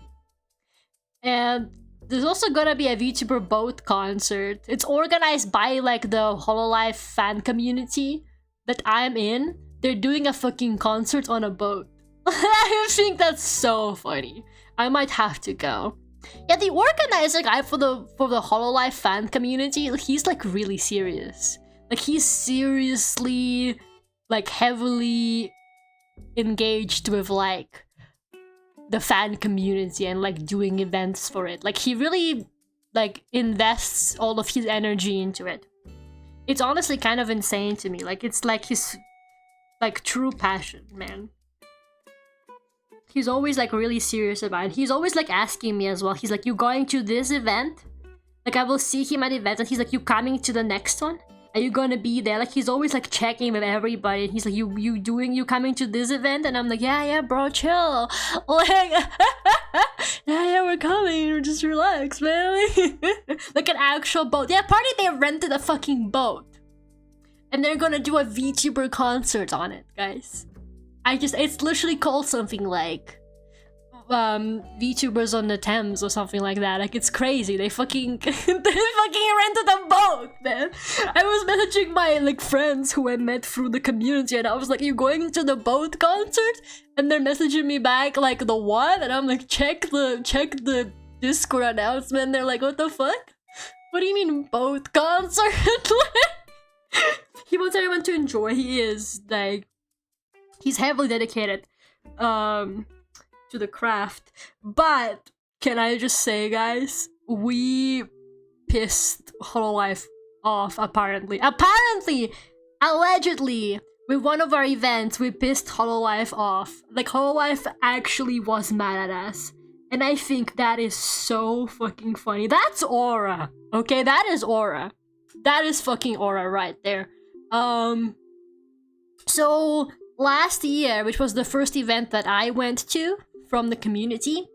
And there's also gonna be a VTuber boat concert. It's organized by like the Hololive fan community that I'm in. They're doing a fucking concert on a boat. I think that's so funny. I might have to go. Yeah, the organizer guy for the Hololive fan community, he's like really serious. Like he's seriously like heavily engaged with like the fan community and like doing events for it. Like he really like invests all of his energy into it. It's honestly kind of insane to me. Like it's like his like true passion, man. He's always like really serious about it. He's always like asking me as well. He's like, you going to this event? Like I will see him at events and he's like, you coming to the next one? Are you gonna be there? Like he's always like checking with everybody and he's like, you coming to this event? And I'm like, yeah bro, chill. Like yeah we're coming, just relax, man. Like an actual boat. Yeah, apparently they rented a fucking boat. And they're gonna do a VTuber concert on it, guys. It's literally called something like VTubers on the Thames or something like that. Like it's crazy. They fucking rented a boat, man. I was messaging my like friends who I met through the community and I was like, you going to the boat concert? And they're messaging me back like, the what? And I'm like, check the Discord announcement. They're like, what the fuck? What do you mean boat concert? He wants everyone to enjoy. He is like, he's heavily dedicated to the craft. But can I just say, guys, we pissed Hololive off apparently. Allegedly, with one of our events, we pissed Hololive off. Like Hololive actually was mad at us. And I think that is so fucking funny. That's aura. Okay, that is aura. That is fucking aura right there. So last year, which was the first event that I went to from the community,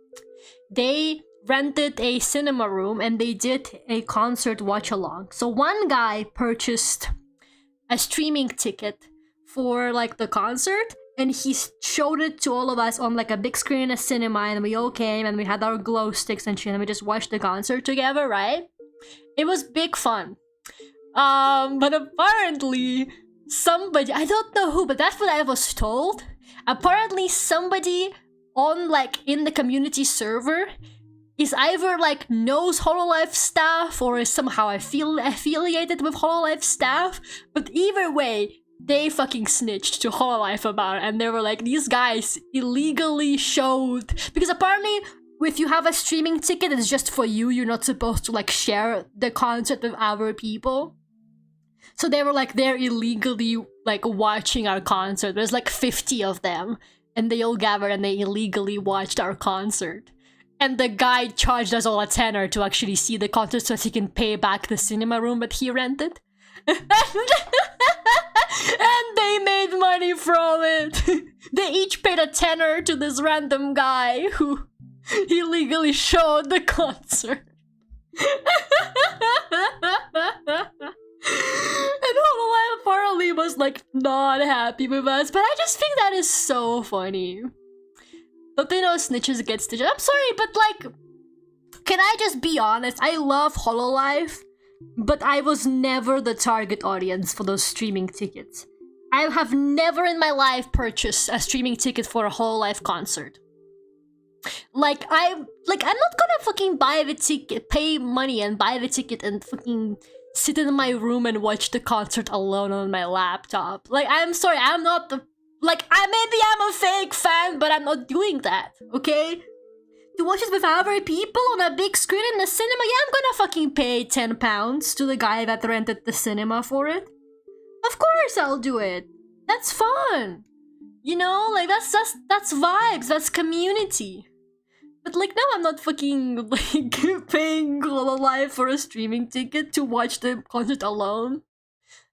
they rented a cinema room and they did a concert watch along. So one guy purchased a streaming ticket for like the concert and he showed it to all of us on like a big screen in a cinema, and we all came and we had our glow sticks and shit and we just watched the concert together, right? It was big fun. But apparently somebody, I don't know who, but that's what I was told. Apparently somebody on like in the community server is either like knows Hololive staff or is somehow affiliated with Hololive staff. But either way, they fucking snitched to Hololive about it, and they were like, these guys illegally showed, because apparently if you have a streaming ticket, it's just for you. You're not supposed to like share the concert with other people. So they were like, they're illegally like watching our concert. There's like 50 of them and they all gathered and they illegally watched our concert. And the guy charged us all a tenner to actually see the concert so that he can pay back the cinema room that he rented. And they made money from it. They each paid a tenner to this random guy who illegally showed the concert. And Hololive apparently was like not happy with us, but I just think that is so funny. Don't they know snitches get stitches? I'm sorry, but like, can I just be honest? I love Hololive. but I was never the target audience for those streaming tickets. I have never in my life purchased a streaming ticket for a Hololive concert. Like I'm not gonna fucking buy the ticket, pay money and buy the ticket and fucking sit in my room and watch the concert alone on my laptop. Like, I'm sorry, I'm not the... Like, maybe I'm a fake fan, but I'm not doing that, okay? To watch it with other people on a big screen in the cinema, yeah, I'm gonna fucking pay £10 to the guy that rented the cinema for it. Of course I'll do it. That's fun. You know, like, that's vibes, that's community. But like, now I'm not fucking like paying Hololive for a streaming ticket to watch the concert alone.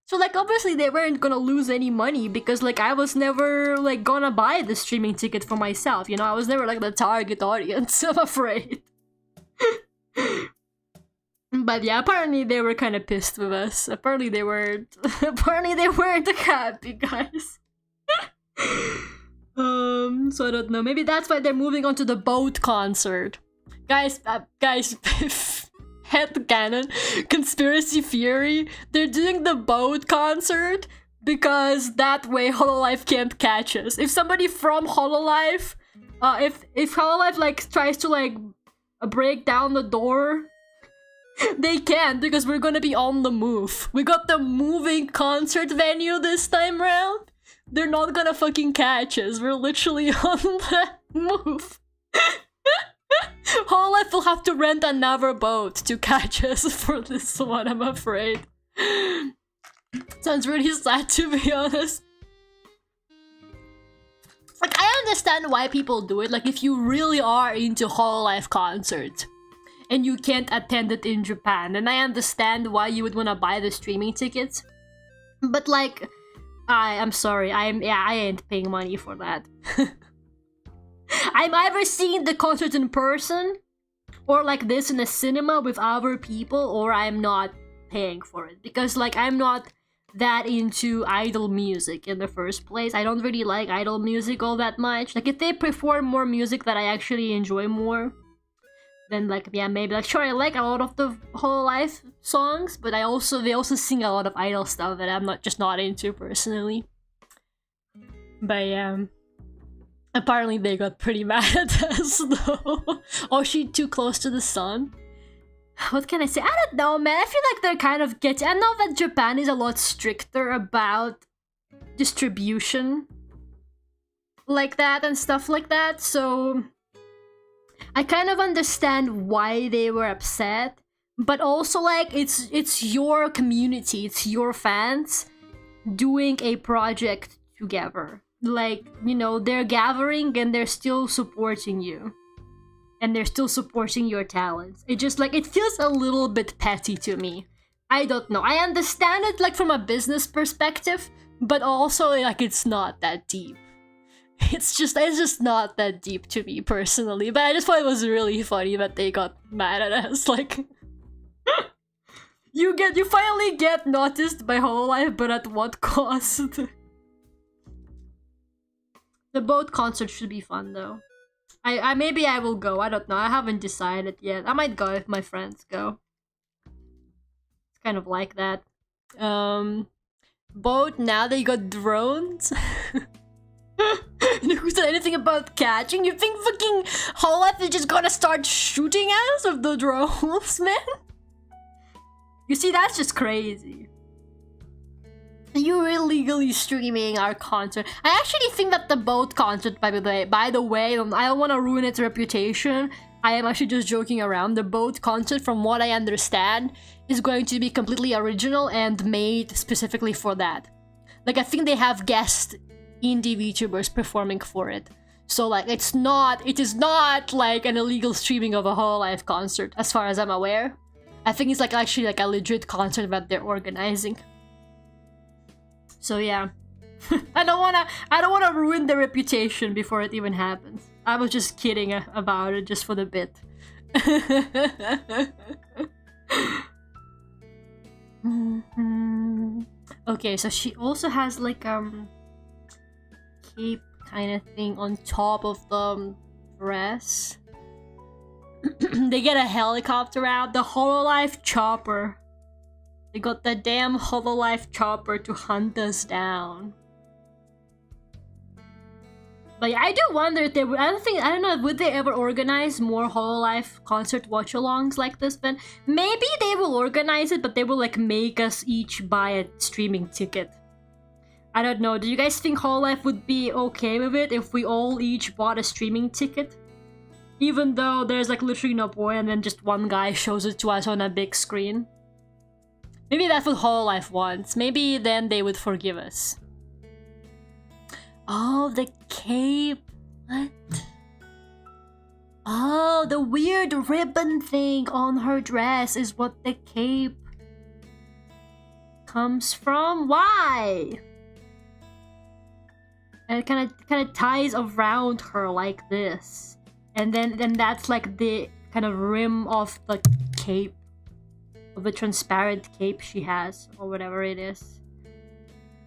So like, obviously they weren't gonna lose any money because like I was never like gonna buy the streaming ticket for myself, you know? I was never like the target audience, I'm afraid. But yeah, apparently they were kind of pissed with us. Apparently they weren't happy, guys. So I don't know. Maybe that's why they're moving on to the boat concert. Guys, headcanon, conspiracy theory. They're doing the boat concert because that way Hololive can't catch us. If somebody from Hololive, if Hololive like tries to like break down the door, they can't because we're gonna be on the move. We got the moving concert venue this time round. They're not gonna fucking catch us. We're literally on the move. Hololive will have to rent another boat to catch us for this one, I'm afraid. Sounds really sad, to be honest. Like, I understand why people do it. Like, if you really are into Hololive concerts and you can't attend it in Japan, then I understand why you would want to buy the streaming tickets. But like, I'm sorry, I ain't paying money for that. I'm either seeing the concert in person, or like this in a cinema with other people, or I'm not paying for it. Because like, I'm not that into idol music in the first place. I don't really like idol music all that much. Like, if they perform more music that I actually enjoy more, then like, yeah, maybe like, sure, I like a lot of the Hololive songs, but they also sing a lot of idol stuff that I'm not into personally. But yeah, apparently they got pretty mad at us though. Oh, she too close to the sun? What can I say? I don't know, man. I feel like they're kind of getting... I know that Japan is a lot stricter about distribution like that and stuff like that, so I kind of understand why they were upset, but also like, it's your community, it's your fans doing a project together. Like, you know, they're gathering and they're still supporting you. And they're still supporting your talents. It just like, it feels a little bit petty to me. I don't know. I understand it like from a business perspective, but also like, it's not that deep. It's just not that deep to me personally. But I just thought it was really funny that they got mad at us. Like, you finally get noticed by Hololive, but at what cost? The boat concert should be fun though. I maybe I will go. I don't know. I haven't decided yet. I might go if my friends go. It's kind of like that. Boat, now they got drones. Who said anything about catching? You think fucking Hololive is just gonna start shooting us with the drones, man? You see, that's just crazy. You're illegally streaming our concert. I actually think that the boat concert, by the way, I don't want to ruin its reputation. I am actually just joking around. The boat concert, from what I understand, is going to be completely original and made specifically for that. Like, I think they have guest indie VTubers performing for it. So like, it is not like an illegal streaming of a Hololive concert, as far as I'm aware. I think it's like actually like a legit concert that they're organizing. So yeah, I don't wanna ruin the reputation before it even happens. I was just kidding about it, just for the bit. Okay, so she also has like cape kind of thing on top of the dress. They get a helicopter out, the Hololive chopper. They got the damn Hololive chopper to hunt us down. But yeah, I do wonder if they would. I don't know. Would they ever organize more Hololive concert watch-alongs like this? But maybe they will organize it, but they will like make us each buy a streaming ticket. I don't know. Do you guys think Hololive would be okay with it if we all each bought a streaming ticket? Even though there's like literally no point, and then just one guy shows it to us on a big screen. Maybe that's what Hololive wants. Maybe then they would forgive us. Oh, the cape. What? Oh, the weird ribbon thing on her dress is what the cape comes from. Why? And it kind of ties around her like this, and then that's like the kind of rim of the cape, of the transparent cape she has, or whatever it is.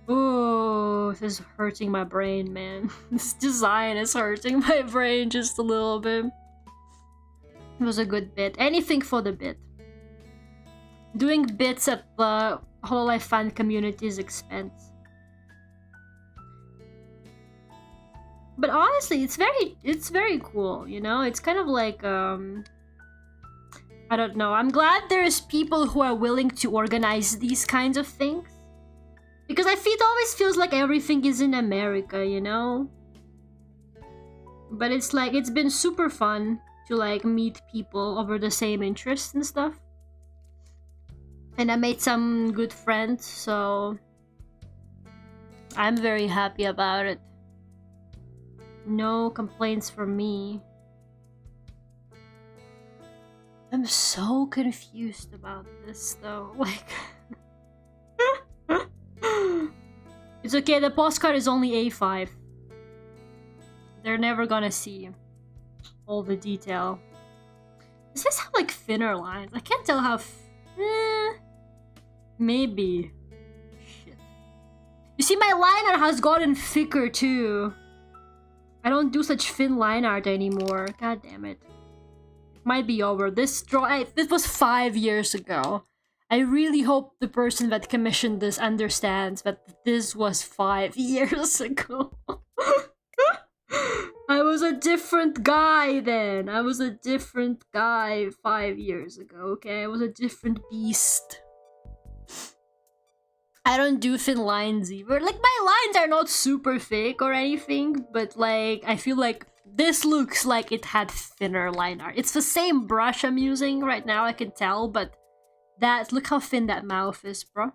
Oh, this is hurting my brain, man. This design is hurting my brain just a little bit. It was a good bit. Anything for the bit. Doing bits at the Hololive fan community's expense. But honestly, it's very cool, you know? It's kind of like, I don't know. I'm glad there's people who are willing to organize these kinds of things. Because it always feels like everything is in America, you know? But it's like, it's been super fun to like meet people over the same interests and stuff. And I made some good friends, so I'm very happy about it. No complaints from me. I'm so confused about this though, like... It's okay, the postcard is only A5. They're never gonna see all the detail. Does this have like thinner lines? I can't tell how... maybe. Shit. You see, my line art has gotten thicker too. I don't do such thin line art anymore. God damn it. Might be over. This was 5 years ago. I really hope the person that commissioned this understands that this was 5 years ago. I was a different guy then. I was a different guy 5 years ago, okay? I was a different beast. I don't do thin lines either. Like, my lines are not super thick or anything, but like, I feel like this looks like it had thinner line art. It's the same brush I'm using right now, I can tell, but look how thin that mouth is, bro.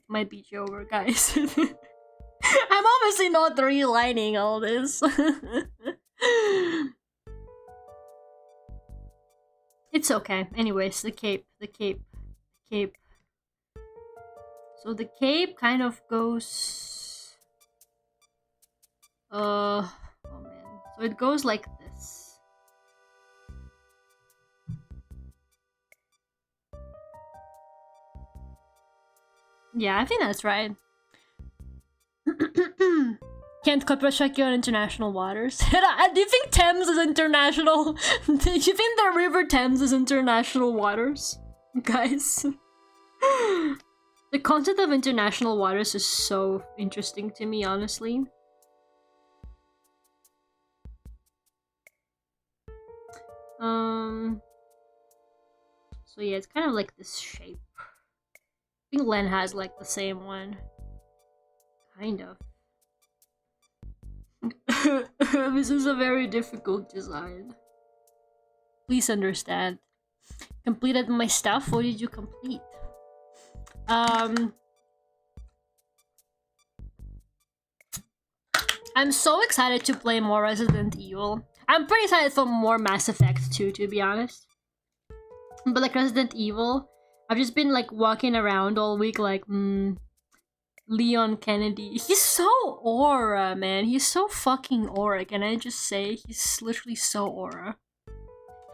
Might beat you over, guys. I'm obviously not relining all this. It's okay. Anyways, the cape. So the cape kind of goes... oh man. So it goes like this. Yeah, I think that's right. Can't copyright check you on international waters. Do you think Thames is international? Do you think the River Thames is international waters? Guys. The concept of international waters is so interesting to me, honestly. So yeah, it's kind of like this shape. I think Len has like the same one. Kind of. This is a very difficult design. Please understand. Completed my stuff? What did you complete? I'm so excited to play more Resident Evil. I'm pretty excited for more Mass Effect too, to be honest. But like Resident Evil, I've just been like walking around all week like, Leon Kennedy. He's so aura, man. He's so fucking aura. Can I just say? He's literally so aura.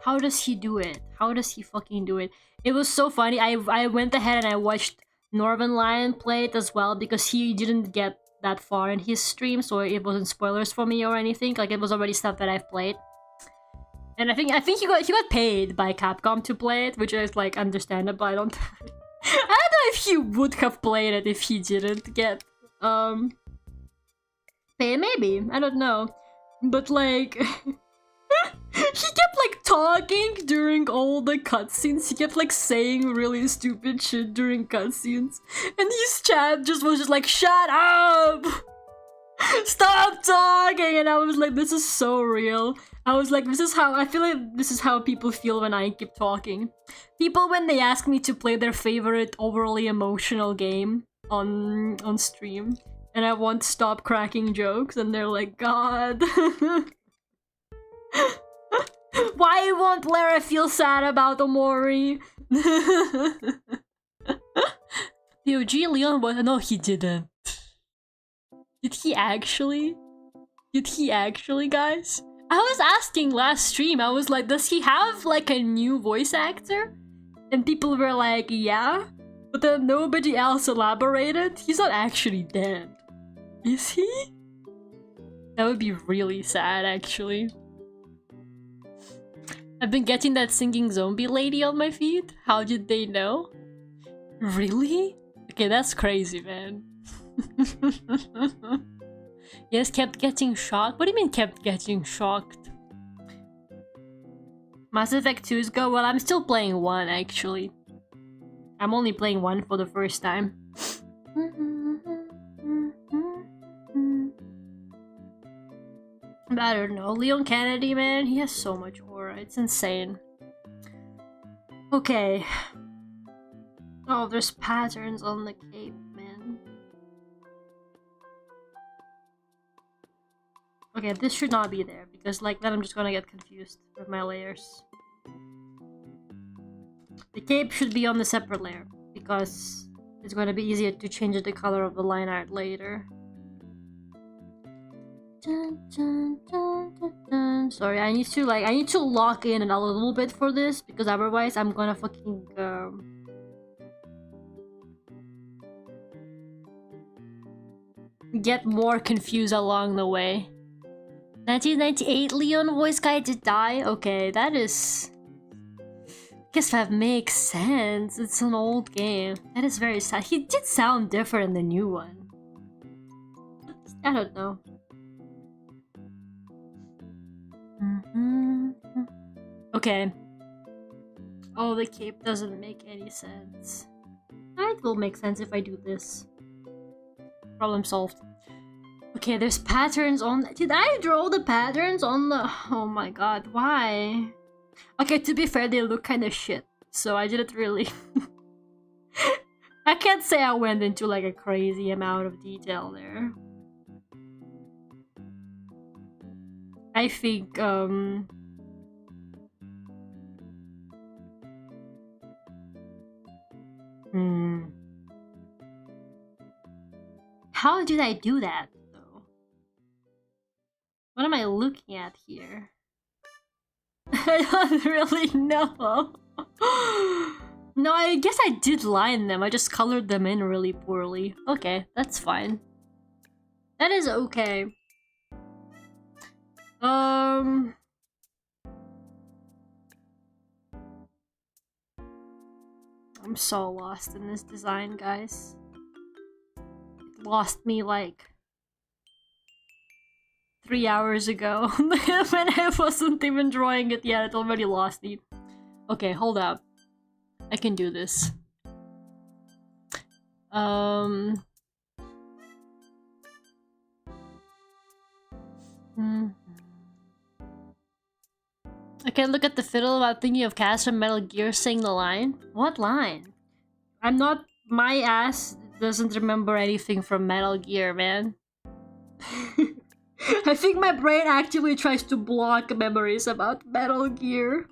How does he do it? How does he fucking do it? It was so funny. I went ahead and I watched Northern Lion play it as well because he didn't get that far in his stream, so it wasn't spoilers for me or anything. Like, it was already stuff that I've played. And I think he got paid by Capcom to play it, which is like understandable. I don't know if he would have played it if he didn't get pay. Maybe, I don't know, but like he kept like talking during all the cutscenes. He kept like saying really stupid shit during cutscenes, and his chat just was just like, "Shut up! Stop talking!" And I was like, "This is so real." I was like, "This is how I feel like. This is how people feel when I keep talking. People when they ask me to play their favorite overly emotional game on stream, and I won't stop cracking jokes, and they're like, God." Why won't Lara feel sad about Omori? The OG Leon was— no, he didn't. Did he actually? Did he actually, guys? I was asking last stream, I was like, does he have like a new voice actor? And people were like, yeah. But then nobody else elaborated. He's not actually dead. Is he? That would be really sad, actually. I've been getting that singing zombie lady on my feed. How did they know? Really? Okay, that's crazy, man. Yes, kept getting shocked. What do you mean kept getting shocked? Mass Effect 2's go? Well, I'm still playing 1, actually. I'm only playing 1 for the first time. I don't know. Leon Kennedy, man, he has so much aura. It's insane. Okay. Oh, there's patterns on the cape, man. Okay, this should not be there, because like then I'm just gonna get confused with my layers. The cape should be on the separate layer, because it's gonna be easier to change the color of the line art later. Dun, dun, dun, dun, dun. Sorry, I need to lock in a little bit for this, because otherwise I'm gonna fucking get more confused along the way. 1998 Leon voice guy did die? Okay, that is... guess that makes sense. It's an old game. That is very sad. He did sound different in the new one. I don't know. Okay. Oh, the cape doesn't make any sense. It will make sense if I do this. Problem solved. Okay, there's patterns on... Did I draw the patterns on the... Oh my god, why? Okay, to be fair, they look kind of shit. So I didn't really... I can't say I went into like a crazy amount of detail there. I think, How did I do that, though? What am I looking at here? I don't really know. No, I guess I did line them. I just colored them in really poorly. Okay, that's fine. That is okay. I'm so lost in this design, guys. It lost me like 3 hours ago. When I wasn't even drawing it yet, it already lost me. Okay, hold up. I can do this. I can look at the fiddle while thinking of Cass from Metal Gear saying the line. What line? I'm not... My ass doesn't remember anything from Metal Gear, man. I think my brain actively tries to block memories about Metal Gear.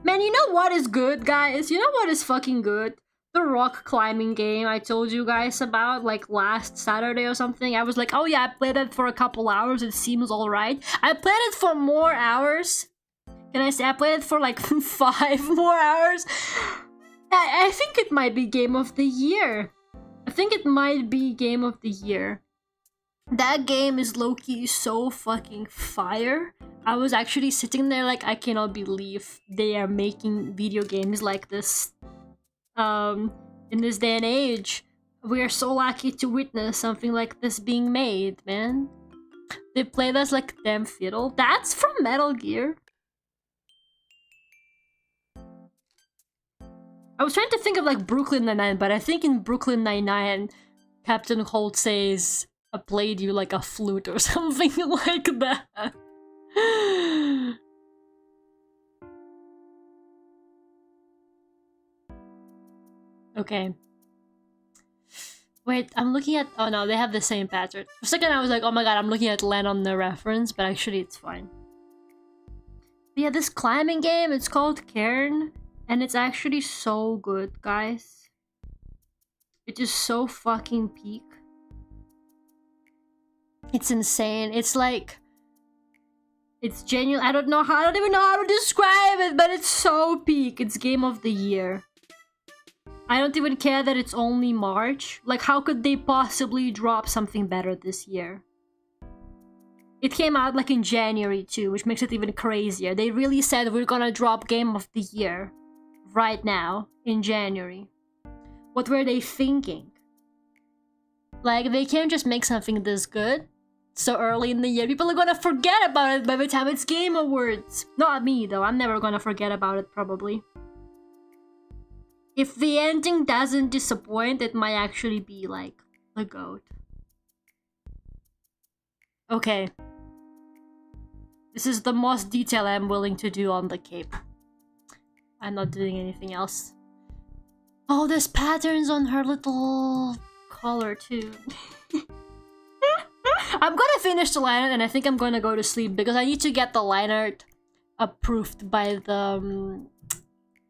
Man, you know what is good, guys? You know what is fucking good? The rock climbing game I told you guys about, like, last Saturday or something. I was like, oh yeah, I played it for a couple hours, it seems alright. I played it for more hours. Can I say I played it for like 5 more hours? I think it might be Game of the Year. I think it might be Game of the Year. That game is low-key so fucking fire. I was actually sitting there like, I cannot believe they are making video games like this. In this day and age, we are so lucky to witness something like this being made, man. They played us like damn fiddle. That's from Metal Gear. I was trying to think of like Brooklyn Nine-Nine, but I think in Brooklyn Nine-Nine, Captain Holt says, "I played you like a flute" or something like that. Okay. Wait, I'm looking at... Oh no, they have the same pattern. For a second I was like, oh my god, I'm looking at Len on the reference, but actually it's fine. But yeah, this climbing game, it's called Cairn, and it's actually so good, guys. It is so fucking peak. It's insane. It's like... It's genuine. I don't even know how to describe it, but it's so peak. It's game of the year. I don't even care that it's only March. Like, how could they possibly drop something better this year? It came out like in January too, which makes it even crazier. They really said we're gonna drop Game of the Year right now in January. What were they thinking? Like, they can't just make something this good so early in the year. People are gonna forget about it by the time it's Game Awards. Not me though, I'm never gonna forget about it probably. If the ending doesn't disappoint, it might actually be like the GOAT. Okay. This is the most detail I'm willing to do on the cape. I'm not doing anything else. Oh, there's patterns on her little collar too. I'm gonna finish the line art and I think I'm gonna go to sleep because I need to get the line art approved by the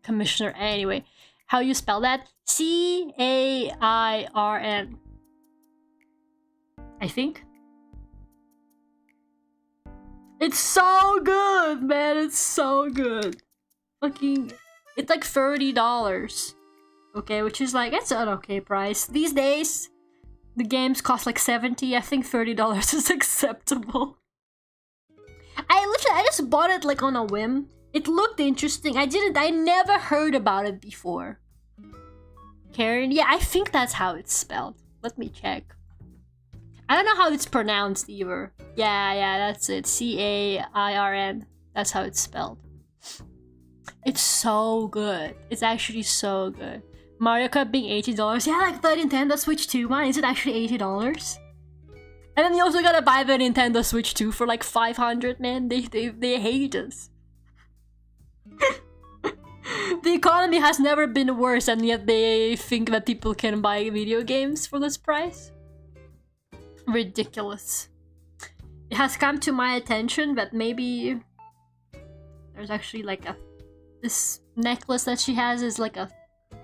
commissioner. Anyway. How you spell that? C-A-I-R-N. I think. It's so good, man. It's so good. Fucking... It's like $30. Okay, which is like... It's an okay price. These days, the games cost like $70. I think $30 is acceptable. I just bought it like on a whim. It looked interesting. I never heard about it before. Karen? Yeah, I think that's how it's spelled. Let me check. I don't know how it's pronounced either. Yeah, that's it. C-A-I-R-N. That's how it's spelled. It's so good. It's actually so good. Mario Kart being $80. Yeah, like the Nintendo Switch 2 one. Is it actually $80? And then you also gotta buy the Nintendo Switch 2 for like $500, man. They hate us. The economy has never been worse, and yet they think that people can buy video games for this price. Ridiculous. It has come to my attention that maybe there's actually like a... This necklace that she has is like a...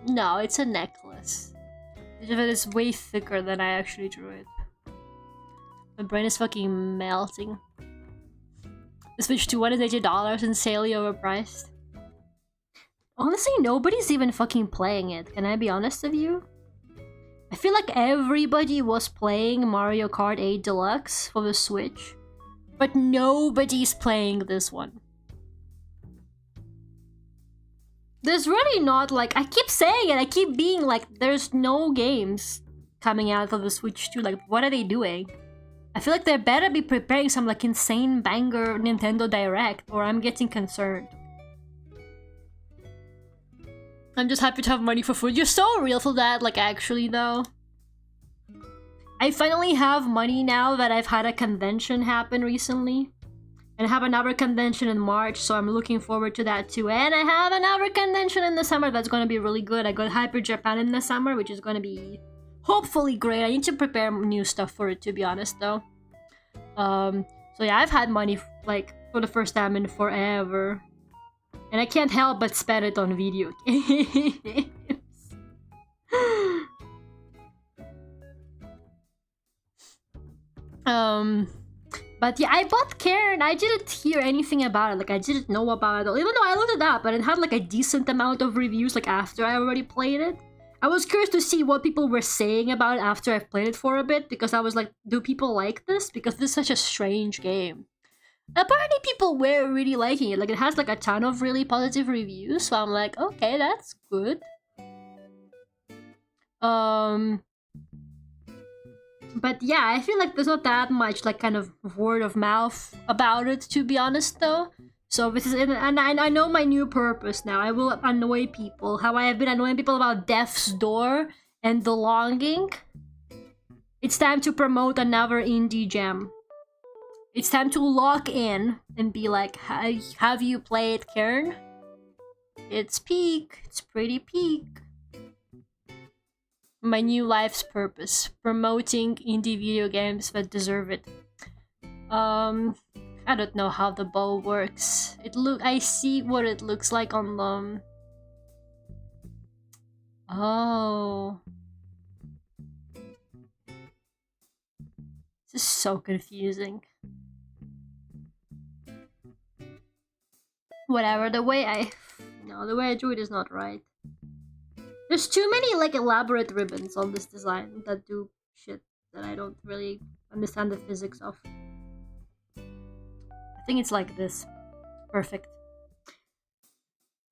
No, it's a necklace. It is way thicker than I actually drew it. My brain is fucking melting. The Switch 2 one is $80, insanely overpriced. Honestly, nobody's even fucking playing it. Can I be honest with you? I feel like everybody was playing Mario Kart 8 Deluxe for the Switch, but nobody's playing this one. There's really not, like, I keep saying it, I keep being like, there's no games coming out for the Switch 2. Like, what are they doing? I feel like they better be preparing some, like, insane banger Nintendo Direct, or I'm getting concerned. I'm just happy to have money for food. You're so real for that, like, actually, though. I finally have money now that I've had a convention happen recently. And I have another convention in March, so I'm looking forward to that too. And I have another convention in the summer that's gonna be really good. I got Hyper Japan in the summer, which is gonna be hopefully great. I need to prepare new stuff for it, to be honest, though. So yeah, I've had money, like, for the first time in forever. And I can't help but spend it on video games. But yeah, I bought Karen. I didn't hear anything about it. Like, I didn't know about it. Even though I looked it up, and it had like a decent amount of reviews, like, after I already played it. I was curious to see what people were saying about it after I've played it for a bit, because I was like, do people like this? Because this is such a strange game. Apparently people were really liking it. Like, it has like a ton of really positive reviews, so I'm like, okay, that's good. But yeah, I feel like there's not that much like kind of word of mouth about it, to be honest, though. So this is, and I know my new purpose now. I will annoy people. How I have been annoying people about Death's Door and The Longing. It's time to promote another indie gem. It's time to lock in and be like, have you played Kern? It's peak. It's pretty peak. My new life's purpose. Promoting indie video games that deserve it. I don't know how the bow works. I see what it looks like on the... Oh. This is so confusing. Whatever, the way I drew it is not right. There's too many like elaborate ribbons on this design that do shit that I don't really understand the physics of. I think it's like this. Perfect.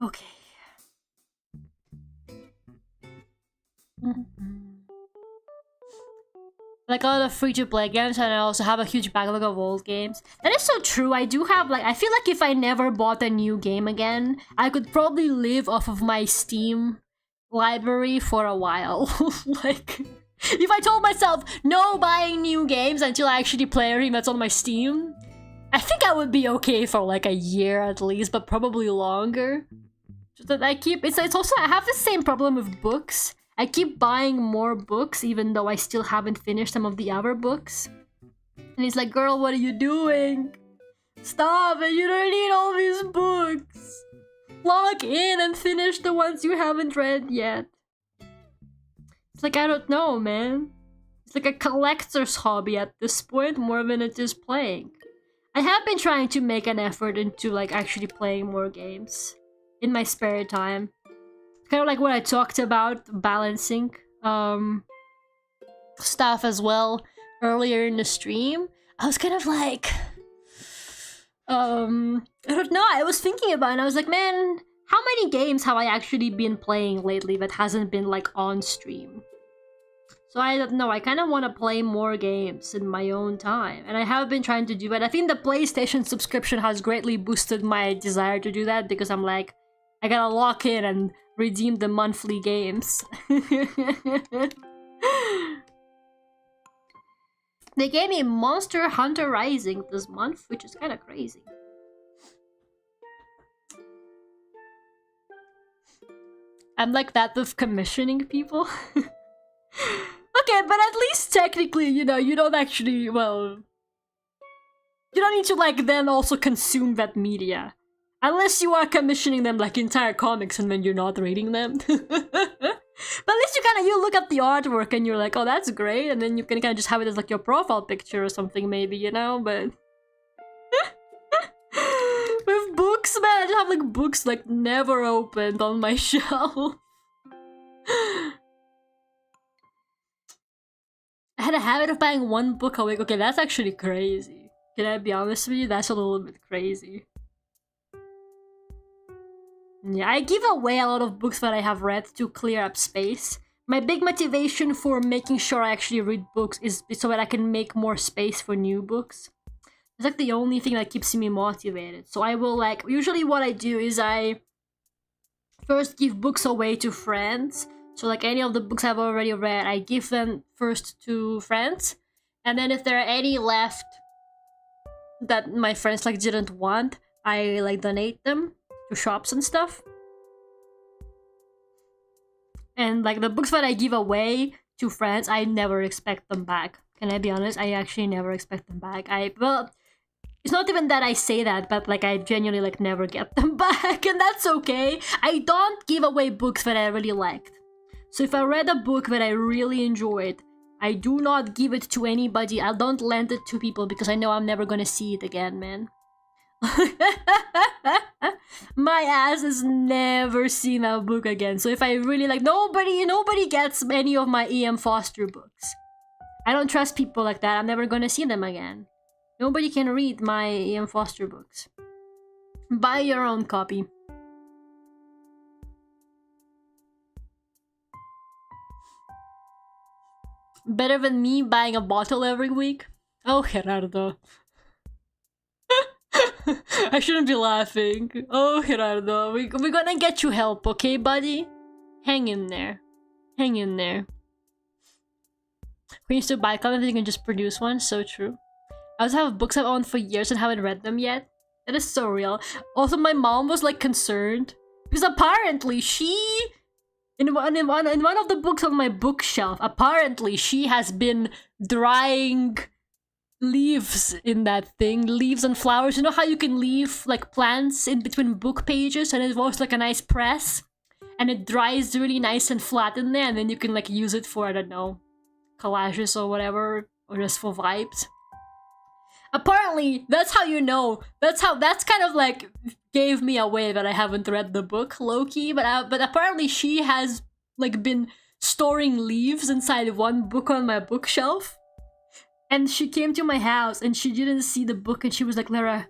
Okay. Like all the free-to-play games, and I also have a huge backlog of old games. That is so true. I do have like, I feel like if I never bought a new game again, I could probably live off of my Steam library for a while. Like, if I told myself no buying new games until I actually play everything that's on my Steam, I think I would be okay for like a year at least, but probably longer. Just that I keep, it's also, I have the same problem with books. I keep buying more books even though I still haven't finished some of the other books. And it's like, girl, what are you doing? Stop it, you don't need all these books. Log in and finish the ones you haven't read yet. It's like, I don't know, man. It's like a collector's hobby at this point more than it is playing. I have been trying to make an effort into like actually playing more games in my spare time. Kind of like what I talked about, balancing stuff as well earlier in the stream. I was kind of like, I don't know, I was thinking about it and I was like, man, how many games have I actually been playing lately that hasn't been like on stream? So I don't know, I kind of want to play more games in my own time. And I have been trying to do it. I think the PlayStation subscription has greatly boosted my desire to do that because I'm like, I gotta lock in and redeem the monthly games. They gave me Monster Hunter Rising this month, which is kind of crazy. I'm like that with commissioning people. Okay, but at least technically, you know, you don't actually, well... You don't need to, like, then also consume that media. Unless you are commissioning them like entire comics and then you're not reading them. But at least you look at the artwork and you're like, oh, that's great, and then you can kind of just have it as like your profile picture or something maybe, you know, but... With books, man, I just have like books like never opened on my shelf. I had a habit of buying one book a week. Okay, that's actually crazy. Can I be honest with you? That's a little bit crazy. Yeah, I give away a lot of books that I have read to clear up space. My big motivation for making sure I actually read books is so that I can make more space for new books. It's like the only thing that keeps me motivated. So I will like, usually what I do is I first give books away to friends. So like any of the books I've already read, I give them first to friends. And then if there are any left that my friends like didn't want, I like donate them to shops and stuff. And like the books that I give away to friends, I never expect them back. Can I be honest? I actually never expect them back. Well, it's not even that I say that, but like I genuinely like never get them back, and that's okay. I don't give away books that I really liked. So if I read a book that I really enjoyed, I do not give it to anybody. I don't lend it to people because I know I'm never gonna see it again, man. My ass has never seen that book again. So if I really like, nobody gets any of my E.M. Foster books. I don't trust people like that. I'm never gonna see them again. Nobody can read my E.M. Foster books. Buy your own copy. Better than me buying a bottle every week? Oh, Gerardo. I shouldn't be laughing. Oh, Gerardo. We're gonna get you help, okay, buddy? Hang in there. Hang in there. We used to buy comics, you can just produce one. So true. I also have books I've owned for years and haven't read them yet. That is so real. Also, my mom was like concerned because apparently she, in one of the books on my bookshelf, apparently she has been drying leaves in that thing, leaves and flowers. You know how you can leave like plants in between book pages and it works like a nice press, and it dries really nice and flat in there, and then you can like use it for, I don't know, collages or whatever, or just for vibes. Apparently, that's how you know. That's kind of like gave me away that I haven't read the book, low-key. But apparently she has like been storing leaves inside one book on my bookshelf. And she came to my house and she didn't see the book and she was like, Lara,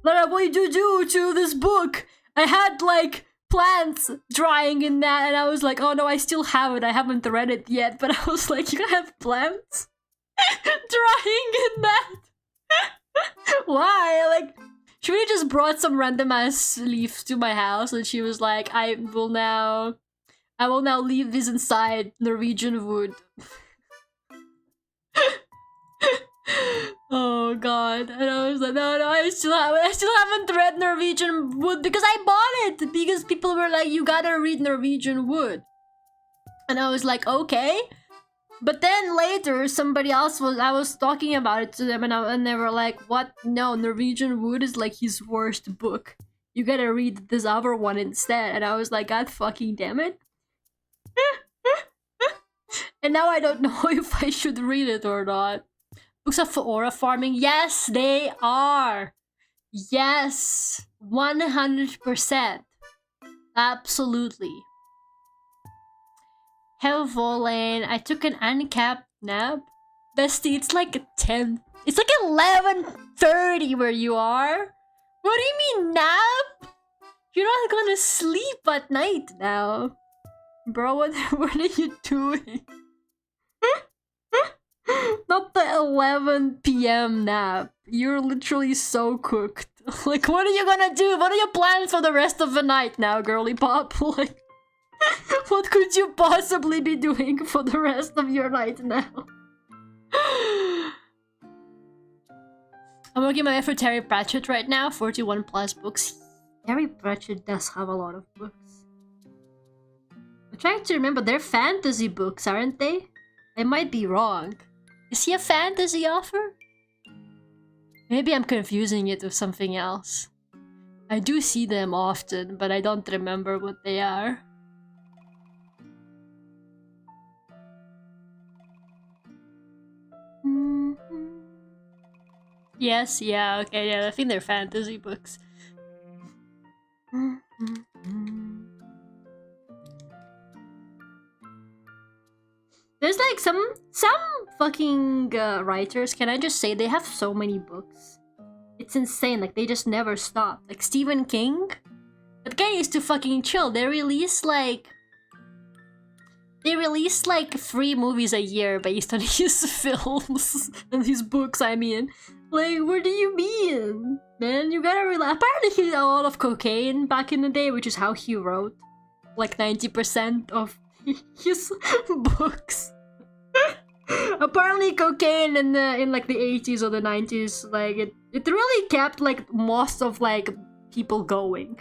what did you do to this book? I had like plants drying in that, and I was like, oh no, I still have it. I haven't read it yet. But I was like, you have plants drying in that? Why? Like, she really just brought some random ass leaves to my house, and she was like, I will now leave this inside Norwegian wood. Oh god. And I was like, no, I still haven't read Norwegian wood because I bought it because people were like, you gotta read Norwegian wood. And I was like, okay. But then later, I was talking about it to them, and they were like, what? No, Norwegian Wood is like his worst book. You gotta read this other one instead. And I was like, God fucking damn it. And now I don't know if I should read it or not. Books are for aura farming? Yes, they are. Yes, 100%. Absolutely. Hello, Len. I took an uncapped nap. Bestie, it's like 10. It's like 11:30 where you are. What do you mean nap? You're not gonna sleep at night now. Bro, what are you doing? Not the 11 p.m. nap. You're literally so cooked. Like, what are you gonna do? What are your plans for the rest of the night now, girly pop? Like, what could you possibly be doing for the rest of your night now? I'm working my way for Terry Pratchett right now, 41 plus books. Terry Pratchett does have a lot of books. I'm trying to remember, they're fantasy books, aren't they? I might be wrong. Is he a fantasy author? Maybe I'm confusing it with something else. I do see them often, but I don't remember what they are. Yes, yeah, okay, yeah, I think they're fantasy books. There's like some fucking writers, can I just say, they have so many books. It's insane, like they just never stop. Like Stephen King, that guy used to fucking chill. They release like 3 movies a year based on his films and his books, I mean. Like, what do you mean? Man, you gotta relax. Apparently he did a lot of cocaine back in the day, which is how he wrote like 90% of his books. Apparently cocaine in like the 80s or the 90s, like it really kept like most of like people going.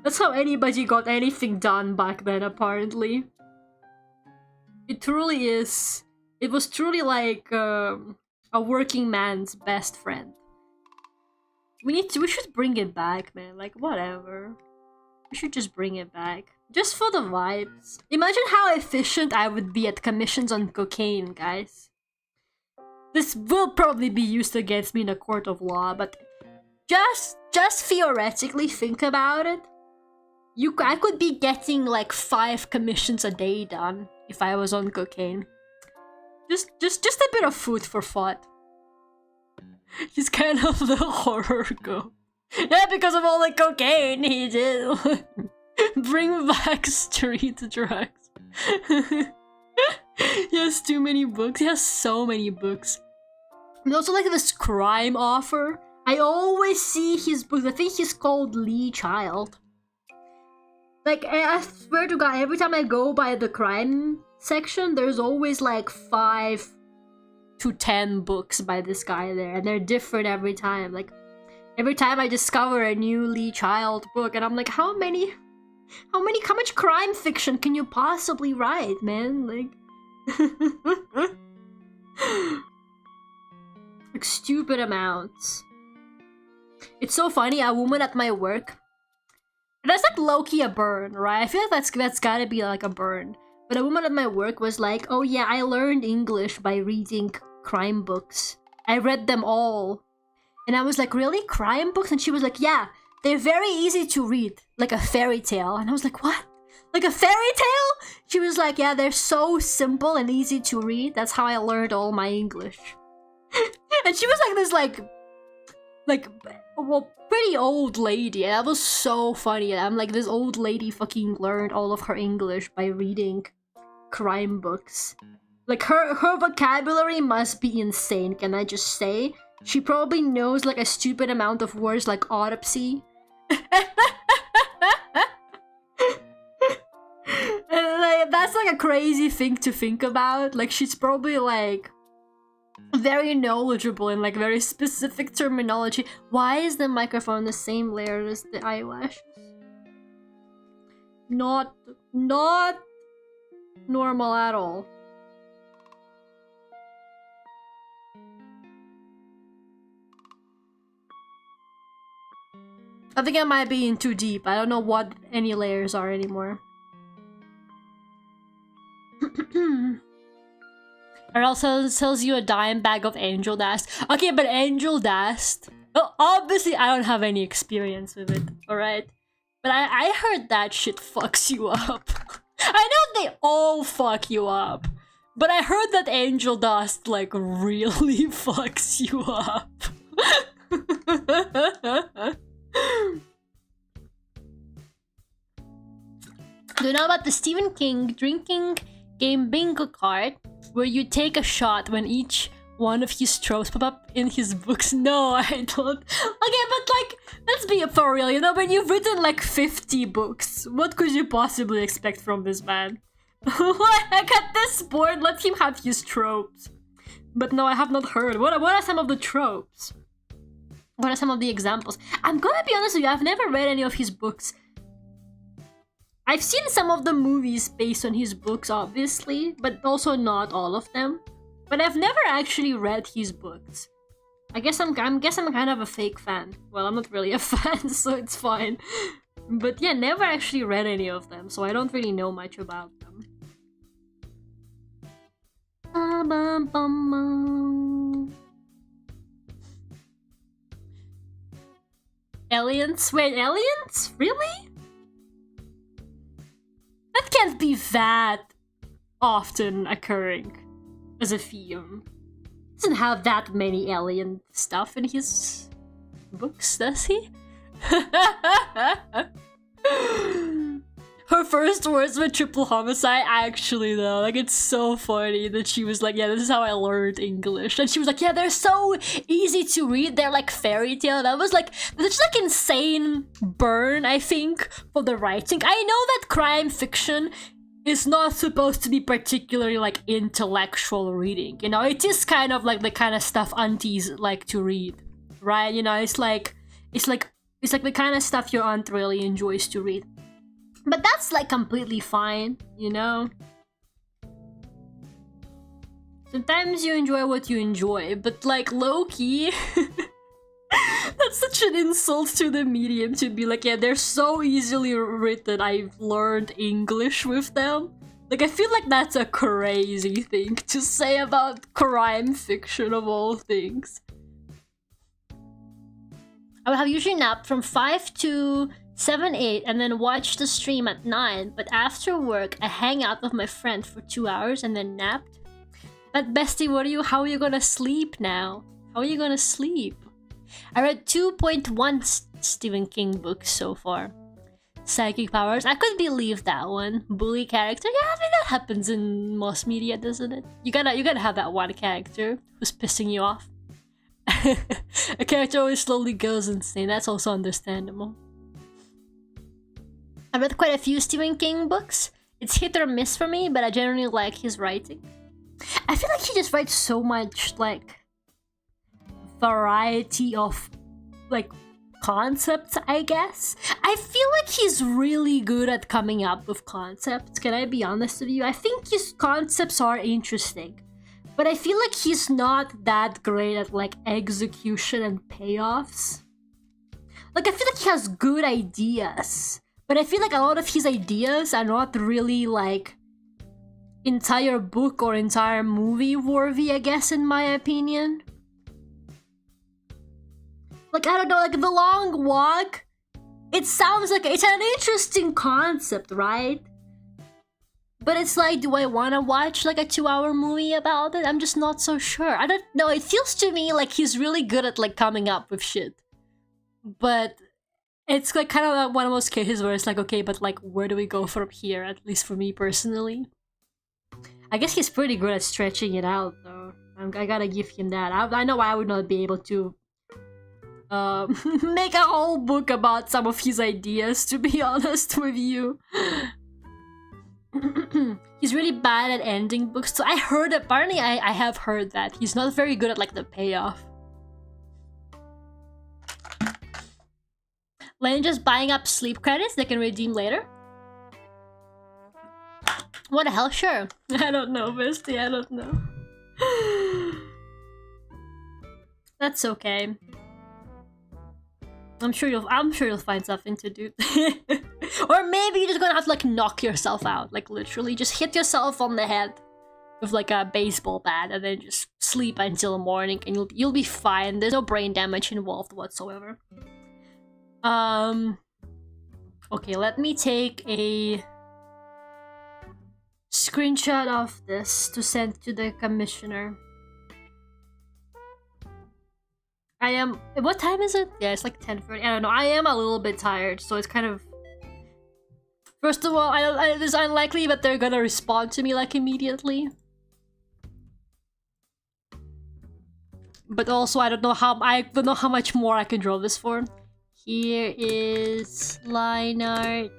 That's how anybody got anything done back then, apparently. It truly is. It was truly like a working man's best friend. We should bring it back, man. Like, whatever. We should just bring it back. Just for the vibes. Imagine how efficient I would be at commissions on cocaine, guys. This will probably be used against me in a court of law, but just theoretically think about it. I could be getting like 5 commissions a day done if I was on cocaine. Just a bit of food for thought. He's kind of the horror go. Yeah, because of all the cocaine he did. Bring back street drugs. He has too many books. He has so many books. And also like this crime author. I always see his books. I think he's called Lee Child. Like, I swear to God, every time I go by the crime section, there's always like 5 to 10 books by this guy there. And they're different every time. Like, every time I discover a new Lee Child book, and I'm like, how much crime fiction can you possibly write, man? Like, like stupid amounts. It's so funny, a woman at my work, that's like low-key a burn, right? I feel like that's gotta be like a burn. But a woman at my work was like, oh yeah, I learned English by reading crime books. I read them all. And I was like, really? Crime books? And she was like, yeah, they're very easy to read, like a fairy tale. And I was like, what? Like a fairy tale? She was like, yeah, they're so simple and easy to read. That's how I learned all my English. And she was like this well, pretty old lady. And that was so funny. And I'm like, this old lady fucking learned all of her English by reading crime books. Like, her vocabulary must be insane, can I just say? She probably knows like a stupid amount of words like autopsy. And, like, that's like a crazy thing to think about. Like, she's probably like very knowledgeable in like very specific terminology. Why is the microphone the same layer as the eyelashes? Not normal at all. I think I might be in too deep. I don't know what any layers are anymore. Or also sells you a dime bag of angel dust. Okay, but angel dust... Well, obviously I don't have any experience with it, alright? But I heard that shit fucks you up. I know they all fuck you up. But I heard that angel dust, like, really fucks you up. Do you know about the Stephen King drinking game bingo card, where you take a shot when each one of his tropes pop up in his books? No, I don't. Okay, but like, let's be for real, you know, when you've written like 50 books, what could you possibly expect from this man? Like, at this point, let him have his tropes. But no, I have not heard. What are some of the tropes? What are some of the examples? I'm gonna be honest with you, I've never read any of his books. I've seen some of the movies based on his books, obviously, but also not all of them. But I've never actually read his books. I guess I'm kind of a fake fan. Well, I'm not really a fan, so it's fine. But yeah, never actually read any of them, so I don't really know much about them. Aliens? Wait, aliens? Really? That can't be that often occurring as a theme. He doesn't have that many alien stuff in his books, does he? Her first words were triple homicide, actually, though. Like, it's so funny that she was like, yeah, this is how I learned English. And she was like, yeah, they're so easy to read. They're like fairy tale. That was like, such like insane burn, I think, for the writing. I know that crime fiction is not supposed to be particularly like intellectual reading. You know, it is kind of like the kind of stuff aunties like to read, right? You know, it's like the kind of stuff your aunt really enjoys to read. But that's like completely fine, you know? Sometimes you enjoy what you enjoy, but like low-key, that's such an insult to the medium to be like, yeah, they're so easily written, I've learned English with them. Like, I feel like that's a crazy thing to say about crime fiction of all things. I have usually napped from 5 to 7, 8, and then watch the stream at 9, but after work, I hang out with my friend for 2 hours and then napped. But bestie, how are you gonna sleep now? How are you gonna sleep? I read 2.1 Stephen King books so far. psychic powers. I could believe that one. Bully character. Yeah, I mean that happens in most media, doesn't it? You gotta have that one character who's pissing you off. A character always slowly goes insane. That's also understandable. I read quite a few Stephen King books. It's hit or miss for me, but I generally like his writing. I feel like he just writes so much like variety of like concepts, I guess. I feel like he's really good at coming up with concepts. Can I be honest with you? I think his concepts are interesting, but I feel like he's not that great at like execution and payoffs. Like I feel like he has good ideas, but I feel like a lot of his ideas are not really like entire book or entire movie worthy, I guess, in my opinion. Like, I don't know, like The Long Walk, it sounds like it's an interesting concept, right? But it's like, do I want to watch like a 2-hour movie about it? I'm just not so sure. I don't know, it feels to me like he's really good at like coming up with shit. But it's like kind of like one of those cases where it's like, okay, but like where do we go from here? At least for me personally. I guess he's pretty good at stretching it out though. I gotta give him that. I know I would not be able to make a whole book about some of his ideas, to be honest with you. He's really bad at ending books. So I heard, apparently I have heard that he's not very good at like the payoff. Len just buying up sleep credits they can redeem later. What the hell? Sure. I don't know, bestie. I don't know. That's okay. I'm sure you'll find something to do. Or maybe you're just gonna have to like knock yourself out. Like literally just hit yourself on the head with like a baseball bat and then just sleep until morning and you'll be fine. There's no brain damage involved whatsoever. Okay, let me take a screenshot of this to send to the commissioner. I am... What time is it? Yeah, it's like 10:30. I don't know. I am a little bit tired, so it's kind of... First of all, it's unlikely that they're gonna respond to me like immediately. But also, I don't know how much more I can draw this for. Here is line art.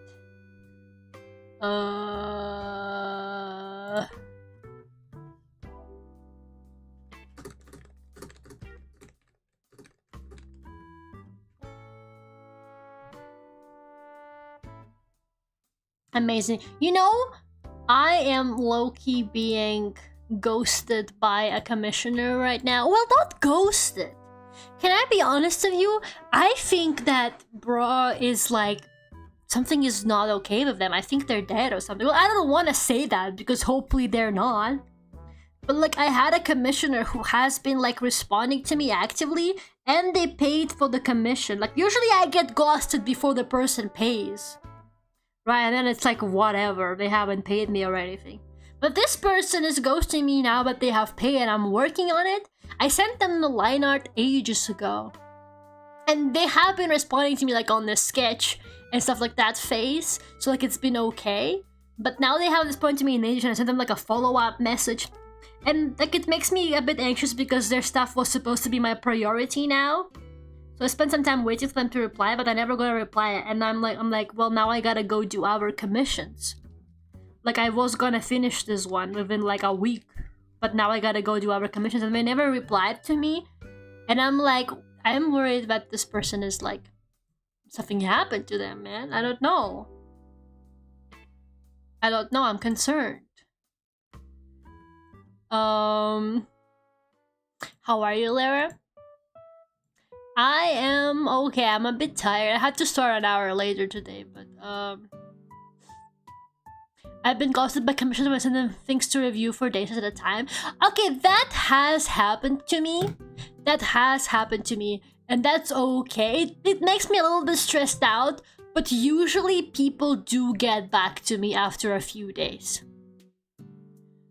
Amazing. You know, I am low-key being ghosted by a commissioner right now. Well, not ghosted. Can I be honest with you? I think that bro is like... something is not okay with them. I think they're dead or something. Well, I don't want to say that because hopefully they're not. But like I had a commissioner who has been like responding to me actively and they paid for the commission. Like usually I get ghosted before the person pays. Right, and then it's like whatever, they haven't paid me or anything. But this person is ghosting me now that they have paid and I'm working on it. I sent them the line art ages ago. And they have been responding to me like on the sketch and stuff like that phase. So like it's been okay. But now they haven't responded to me in ages and I sent them like a follow-up message. And like it makes me a bit anxious because their stuff was supposed to be my priority now. So I spent some time waiting for them to reply, but I never got a reply. And I'm like, well, now I gotta go do our commissions. Like I was gonna finish this one within like a week, but now I gotta go do our commissions, and they never replied to me. And I'm like, I'm worried that this person is like, something happened to them, man. I don't know. I'm concerned. How are you, Lara? I am okay. I'm a bit tired. I had to start an hour later today, but I've been ghosted by commissioners when I send them things to review for days at a time. Okay, that has happened to me. And that's okay. It makes me a little bit stressed out, but usually people do get back to me after a few days.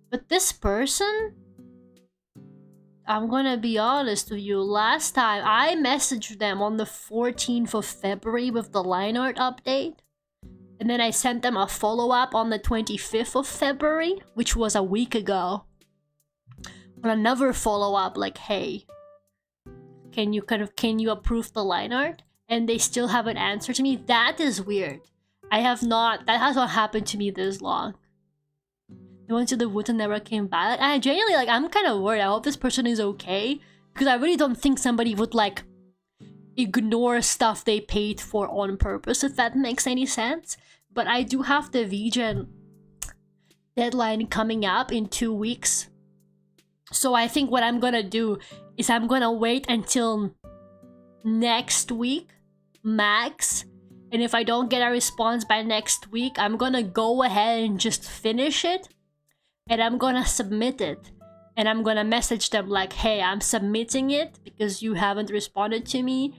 But this person... I'm gonna be honest with you, last time I messaged them on the 14th of February with the line art update. And then I sent them a follow-up on the 25th of February, which was a week ago. On another follow-up, like, hey, can you approve the line art? And they still haven't answered to me. That is weird. That has not happened to me this long. They went to the woods and never came back. I genuinely, like, I'm kind of worried. I hope this person is okay. Because I really don't think somebody would, like, ignore stuff they paid for on purpose, if that makes any sense. But I do have the VGen deadline coming up in 2 weeks. So I think what I'm gonna do is I'm gonna wait until next week, max. And if I don't get a response by next week, I'm gonna go ahead and just finish it. And I'm gonna submit it. And I'm gonna message them like, hey, I'm submitting it because you haven't responded to me.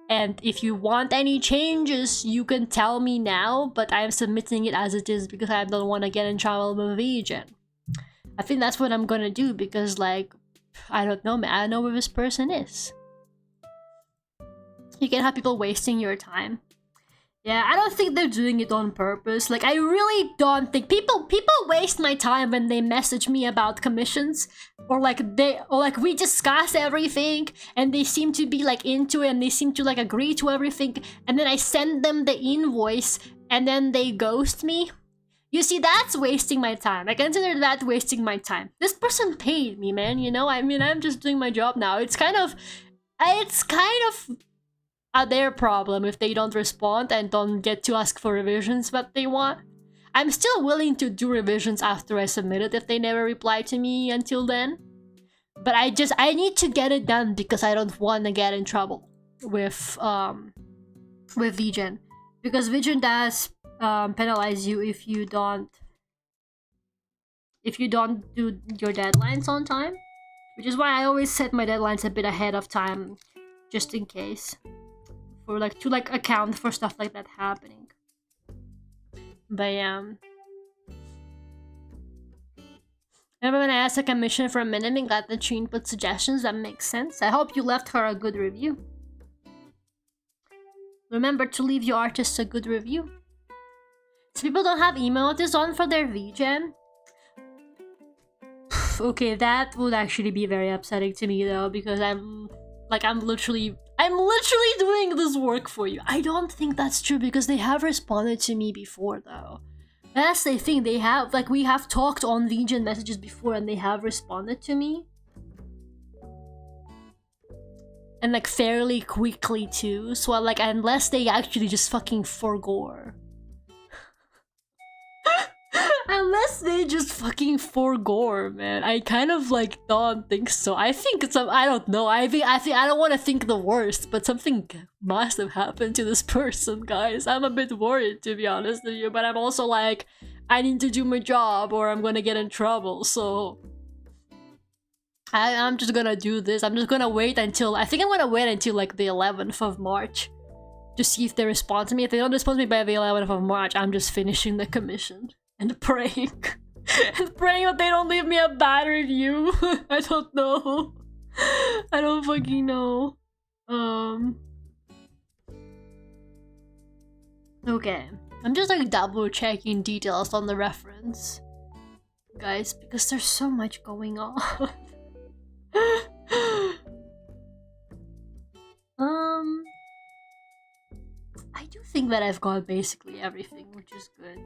And if you want any changes, you can tell me now, but I'm submitting it as it is because I don't want to get in trouble with VGen. I think that's what I'm gonna do because, like, I don't know, man. I don't know where this person is. You can have people wasting your time. Yeah, I don't think they're doing it on purpose. Like, I really don't think people waste my time when they message me about commissions, or like we discuss everything and they seem to be like into it and they seem to like agree to everything, and then I send them the invoice and then they ghost me. You see, that's wasting my time. I consider that wasting my time. This person paid me, man, you know? I mean, I'm just doing my job now. It's kind of their problem if they don't respond and don't get to ask for revisions that they want. I'm still willing to do revisions after I submit it if they never reply to me until then. But I need to get it done because I don't want to get in trouble with VGen. Because VGen does penalize you if you don't do your deadlines on time. Which is why I always set my deadlines a bit ahead of time, just in case. For like to like account for stuff like that happening. But yeah. Remember when I asked a commission for a minimum and got the tree input suggestions? That makes sense. I hope you left her a good review. Remember to leave your artists a good review. So people don't have email notice on for their VGen. Okay, that would actually be very upsetting to me though, because I'm literally doing this work for you. I don't think that's true because they have responded to me before though. That's the thing, they have, like, we have talked on VGen messages before and they have responded to me. And like fairly quickly too, so like, unless they actually just fucking forgore. Unless they just fucking forgore, man. I kind of like don't think so. I think I don't know. I don't want to think the worst, but something must have happened to this person, guys. I'm a bit worried, to be honest with you, but I'm also like, I need to do my job or I'm gonna get in trouble, so I'm just gonna do this. I'm just gonna wait until, I think I'm gonna wait until like the 11th of March to see if they respond to me. If they don't respond to me by the 11th of March, I'm just finishing the commission. And praying. And praying that they don't leave me a bad review. I don't know. I don't fucking know. Okay. I'm just like double checking details on the reference. Guys, because there's so much going on. I do think that I've got basically everything, which is good.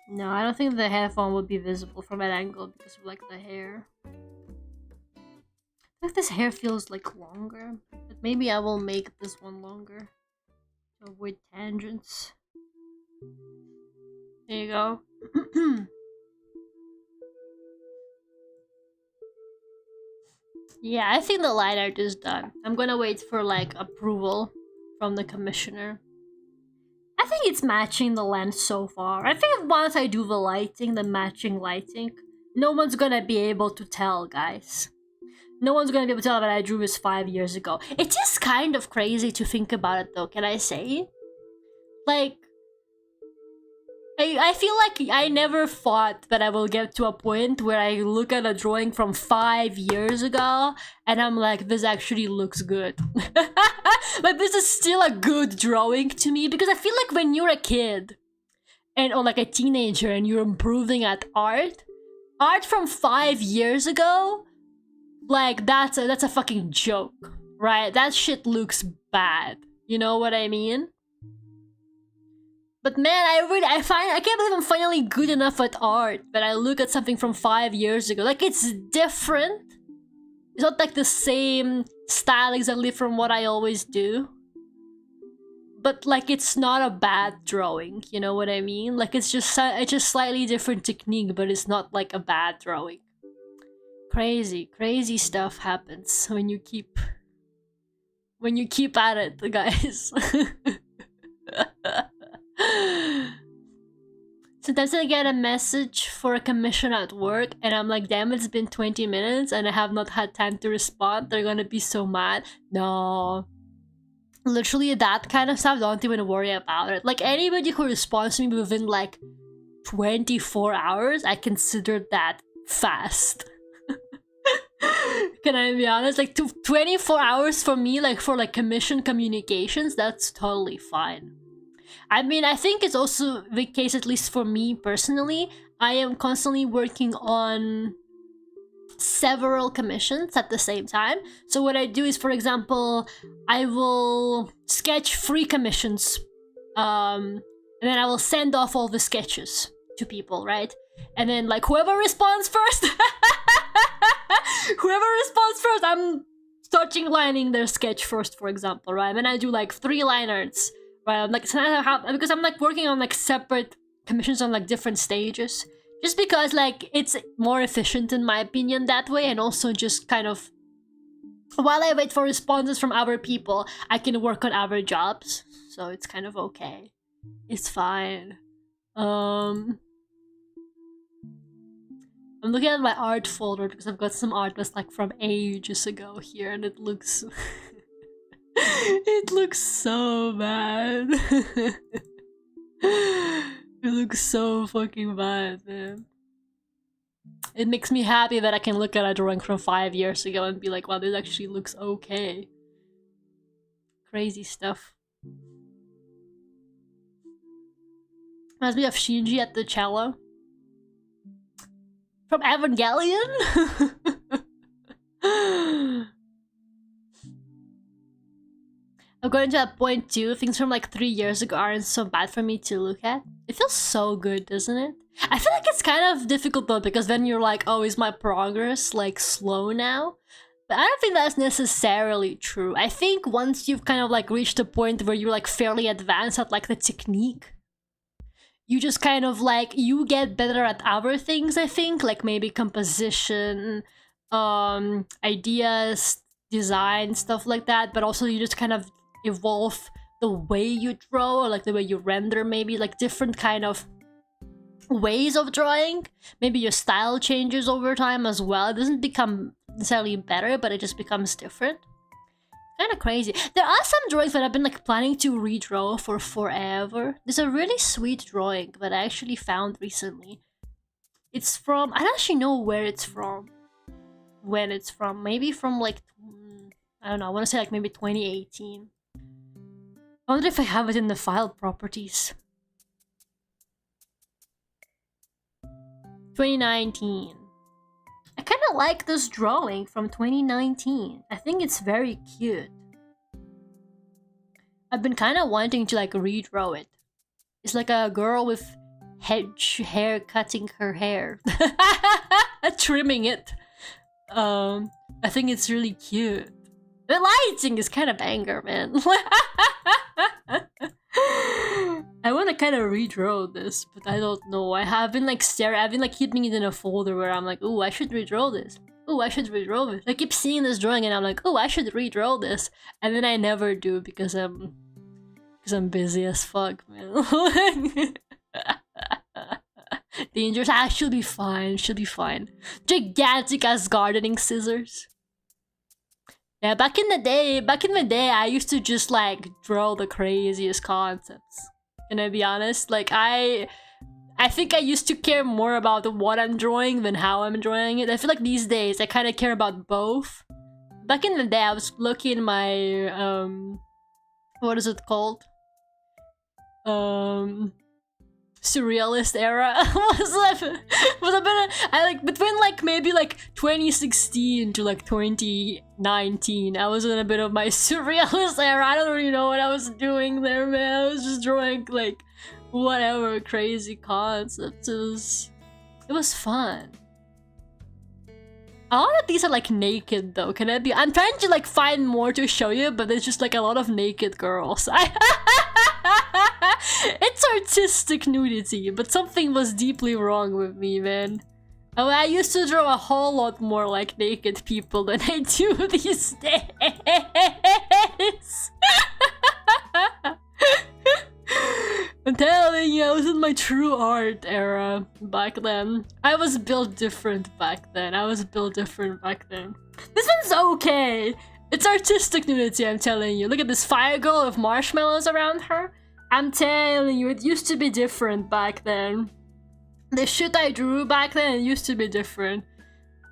No, I don't think the headphone would be visible from that angle because of like the hair. I think this hair feels like longer, but maybe I will make this one longer to avoid tangents. There you go. Yeah, I think the line art is done. I'm gonna wait for like approval from the commissioner. I think it's matching the lens so far. I think once I do the lighting, the matching lighting, no one's gonna be able to tell, guys. No one's gonna be able to tell that I drew this 5 years ago. It is kind of crazy to think about it though, can I say? Like, I feel like I never thought that I will get to a point where I look at a drawing from 5 years ago and I'm like, this actually looks good. Like, this is still a good drawing to me, because I feel like when you're a kid or like a teenager and you're improving at art from 5 years ago, like that's a fucking joke, right? That shit looks bad. You know what I mean? But man, I can't believe I'm finally good enough at art that I look at something from 5 years ago. Like, it's different. It's not like the same style exactly from what I always do. But like, it's not a bad drawing, you know what I mean? Like, it's just slightly different technique, but it's not like a bad drawing. Crazy stuff happens when you keep at it, guys. Sometimes I get a message for a commission at work and I'm like, damn, it's been 20 minutes and I have not had time to respond. They're gonna be so mad. No. Literally that kind of stuff, don't even worry about it. Like, anybody who responds to me within like 24 hours, I consider that fast. Can I be honest? Like, 24 hours for me, like for like commission communications, that's totally fine. I mean, I think it's also the case, at least for me personally. I am constantly working on several commissions at the same time. So what I do is, for example, I will sketch 3 commissions, and then I will send off all the sketches to people, right? And then like whoever responds first, I'm starting lining their sketch first, for example, right? And then I do like 3 liners. Right, I'm like, because I'm like working on like separate commissions on like different stages, just because like it's more efficient in my opinion that way, and also just kind of while I wait for responses from other people, I can work on other jobs, so it's kind of okay. It's fine. I'm looking at my art folder because I've got some art that's like from ages ago here, and it looks. It looks so bad. It looks so fucking bad, man. It makes me happy that I can look at a drawing from 5 years ago and be like, wow, this actually looks okay. Crazy stuff. Reminds me of Shinji at the cello. From Evangelion? I'm going to that point too. Things from like 3 years ago aren't so bad for me to look at. It feels so good, doesn't it? I feel like it's kind of difficult though, because then you're like, oh, is my progress like slow now? But I don't think that's necessarily true. I think once you've kind of like reached a point where you're like fairly advanced at like the technique, you just kind of like, you get better at other things, I think, like maybe composition, ideas, design, stuff like that, but also you just kind of evolve the way you draw, or like the way you render, maybe like different kind of ways of drawing. Maybe your style changes over time as well. It doesn't become necessarily better, but it just becomes different. Kind of crazy. There are some drawings that I've been like planning to redraw for forever. There's a really sweet drawing that I actually found recently. It's from, I don't actually know where it's from, when it's from. Maybe from like, I don't know, I want to say like maybe 2018. I wonder if I have it in the file properties. 2019. I kind of like this drawing from 2019. I think it's very cute. I've been kind of wanting to like redraw it. It's like a girl with hedge hair cutting her hair. Trimming it. I think it's really cute. The lighting is kind of banger, man. I want to kind of redraw this, but I don't know. I've been like keeping it in a folder where I'm like, oh, I should redraw this. Oh, I should redraw this. I keep seeing this drawing and I'm like, oh, I should redraw this, and then I never do because I'm busy as fuck, man. Dangerous. Ah, she'll be fine. She'll be fine. Gigantic ass gardening scissors. Yeah, back in the day, I used to just like draw the craziest concepts. Can I be honest? Like I think I used to care more about what I'm drawing than how I'm drawing it. I feel like these days I kind of care about both. Back in the day, I was looking in my what is it called? Surrealist era. was a bit. I like between like maybe like 2016 to like 2019. I was in a bit of my surrealist era. I don't really know what I was doing there, man. I was just drawing like whatever crazy concepts. It was fun. A lot of these are like naked though. Can I be? I'm trying to like find more to show you, but there's just like a lot of naked girls. It's artistic nudity, but something was deeply wrong with me, man. I used to draw a whole lot more like naked people than I do these days. I'm telling you, I was in my true art era back then. I was built different back then. This one's okay. It's artistic nudity, I'm telling you. Look at this fire girl with marshmallows around her. I'm telling you, it used to be different back then. The shit I drew back then, it used to be different.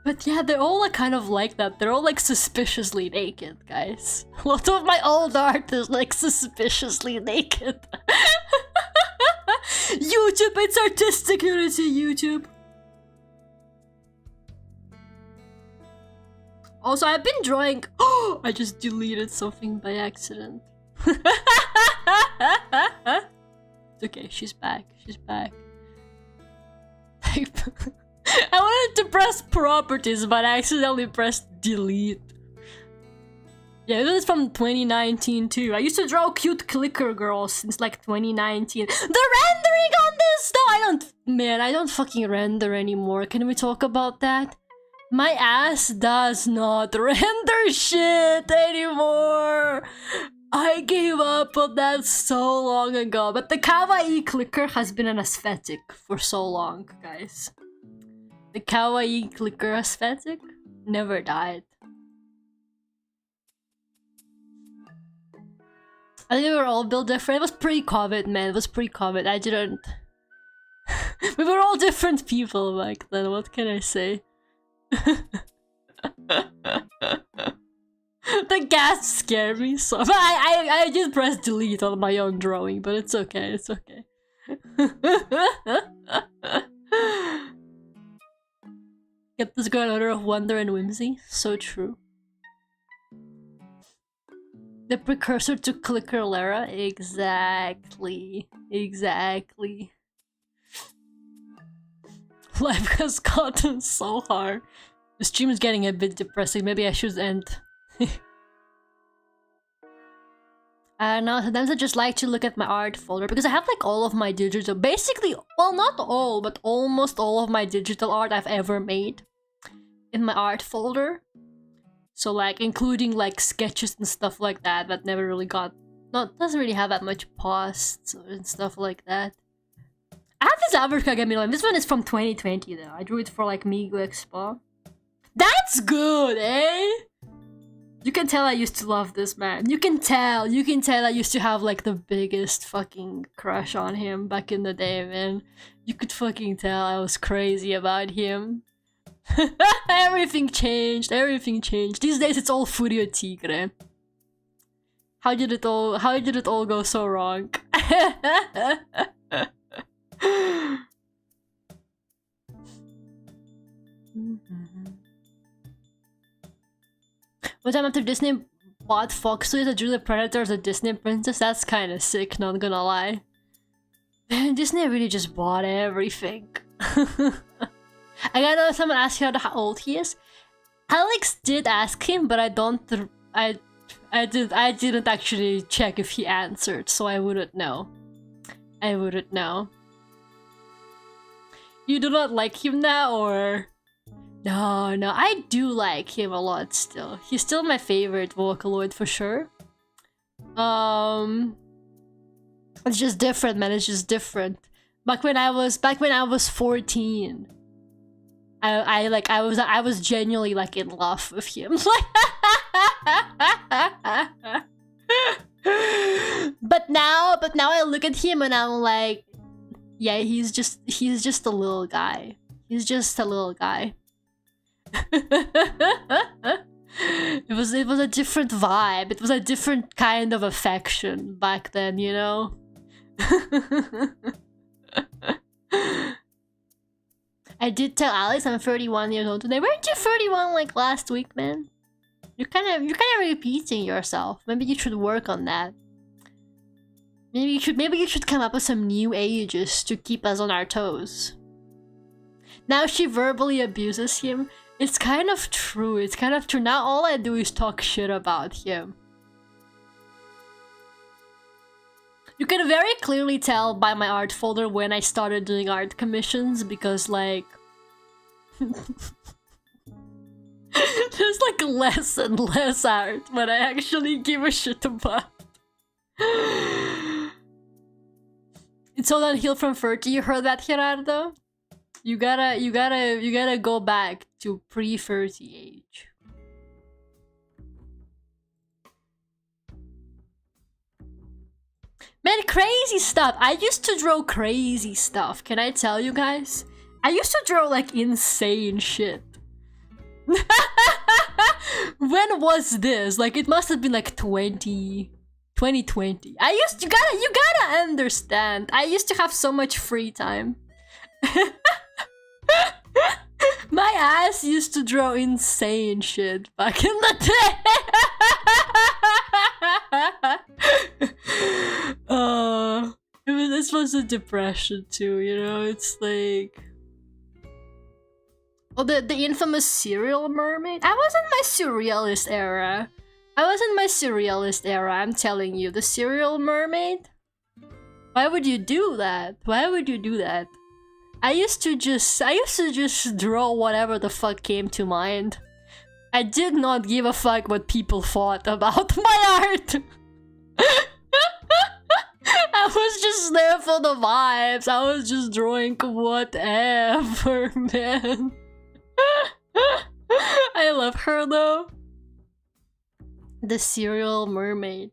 But yeah, they're all like kind of like that. They're all like suspiciously naked, guys. A lot of my old art is like suspiciously naked. YouTube, it's artistic nudity, YouTube. Also, I've been drawing. Oh, I just deleted something by accident. It's okay, she's back. I wanted to press properties, but I accidentally pressed delete. Yeah, this is from 2019 too. I used to draw cute clicker girls since like 2019. The rendering on this though, I don't fucking render anymore. Can we talk about that? My ass does not render shit anymore. I gave up on that so long ago, but the kawaii clicker has been an aesthetic for so long, guys. The kawaii clicker aesthetic never died. I think we were all built different. It was pre-COVID, man. It was pre-COVID. I didn't... We were all different people back then. What can I say? The gas scared me so... I just pressed delete on my own drawing, but it's okay. It's okay. Get this girl an odor of wonder and whimsy. So true. The precursor to Clicker Lara? Exactly. Life has gotten so hard. The stream is getting a bit depressing. Maybe I should end. I don't know, sometimes I just like to look at my art folder because I have like all of my digital, basically, well, not all, but almost all of my digital art I've ever made in my art folder. So like including like sketches and stuff like that that never really got, doesn't really have that much posts and stuff like that. I have this average Kagami line. This one is from 2020 though. I drew it for like Migo Expo. That's good, eh? You can tell I used to love this man. You can tell I used to have like the biggest fucking crush on him back in the day, man. You could fucking tell I was crazy about him. Everything changed. These days it's all Furio Tigre. How did it all go so wrong? One time after Disney bought Fox Toys, I drew the Predator as a Disney princess. That's kind of sick, not gonna lie. Man, Disney really just bought everything. I gotta someone ask you how old he is. Alex did ask him, but I didn't actually check if he answered, so I wouldn't know. You do not like him now, or? No, I do like him a lot still. He's still my favorite Vocaloid for sure. It's just different, man. It's just different. Back when I was 14, I was genuinely like in love with him. But now I look at him and I'm like, Yeah, he's just a little guy. He's just a little guy. It was a different vibe. It was a different kind of affection back then, you know? I did tell Alex I'm 31 years old today. Weren't you 31 like last week, man? You're kind of repeating yourself. Maybe you should work on that. Maybe you should come up with some new ages to keep us on our toes. Now she verbally abuses him. It's kind of true. It's kind of true. Now all I do is talk shit about him. You can very clearly tell by my art folder when I started doing art commissions because like there's like less and less art but I actually give a shit about. It's all downhill from 30. You heard that, Gerardo? You gotta go back to pre-30 age. Man, crazy stuff. I used to draw crazy stuff. Can I tell you guys? I used to draw like insane shit. When was this? Like it must have been like 2020. You gotta understand. I used to have so much free time. My ass used to draw insane shit back in the day. This was a depression too, you know? It's like... Oh, the infamous serial mermaid? I was in my surrealist era. I'm telling you. The serial mermaid? Why would you do that? I used to just draw whatever the fuck came to mind. I did not give a fuck what people thought about my art. I was just there for the vibes. I was just drawing whatever, man. I love her though. The serial mermaid.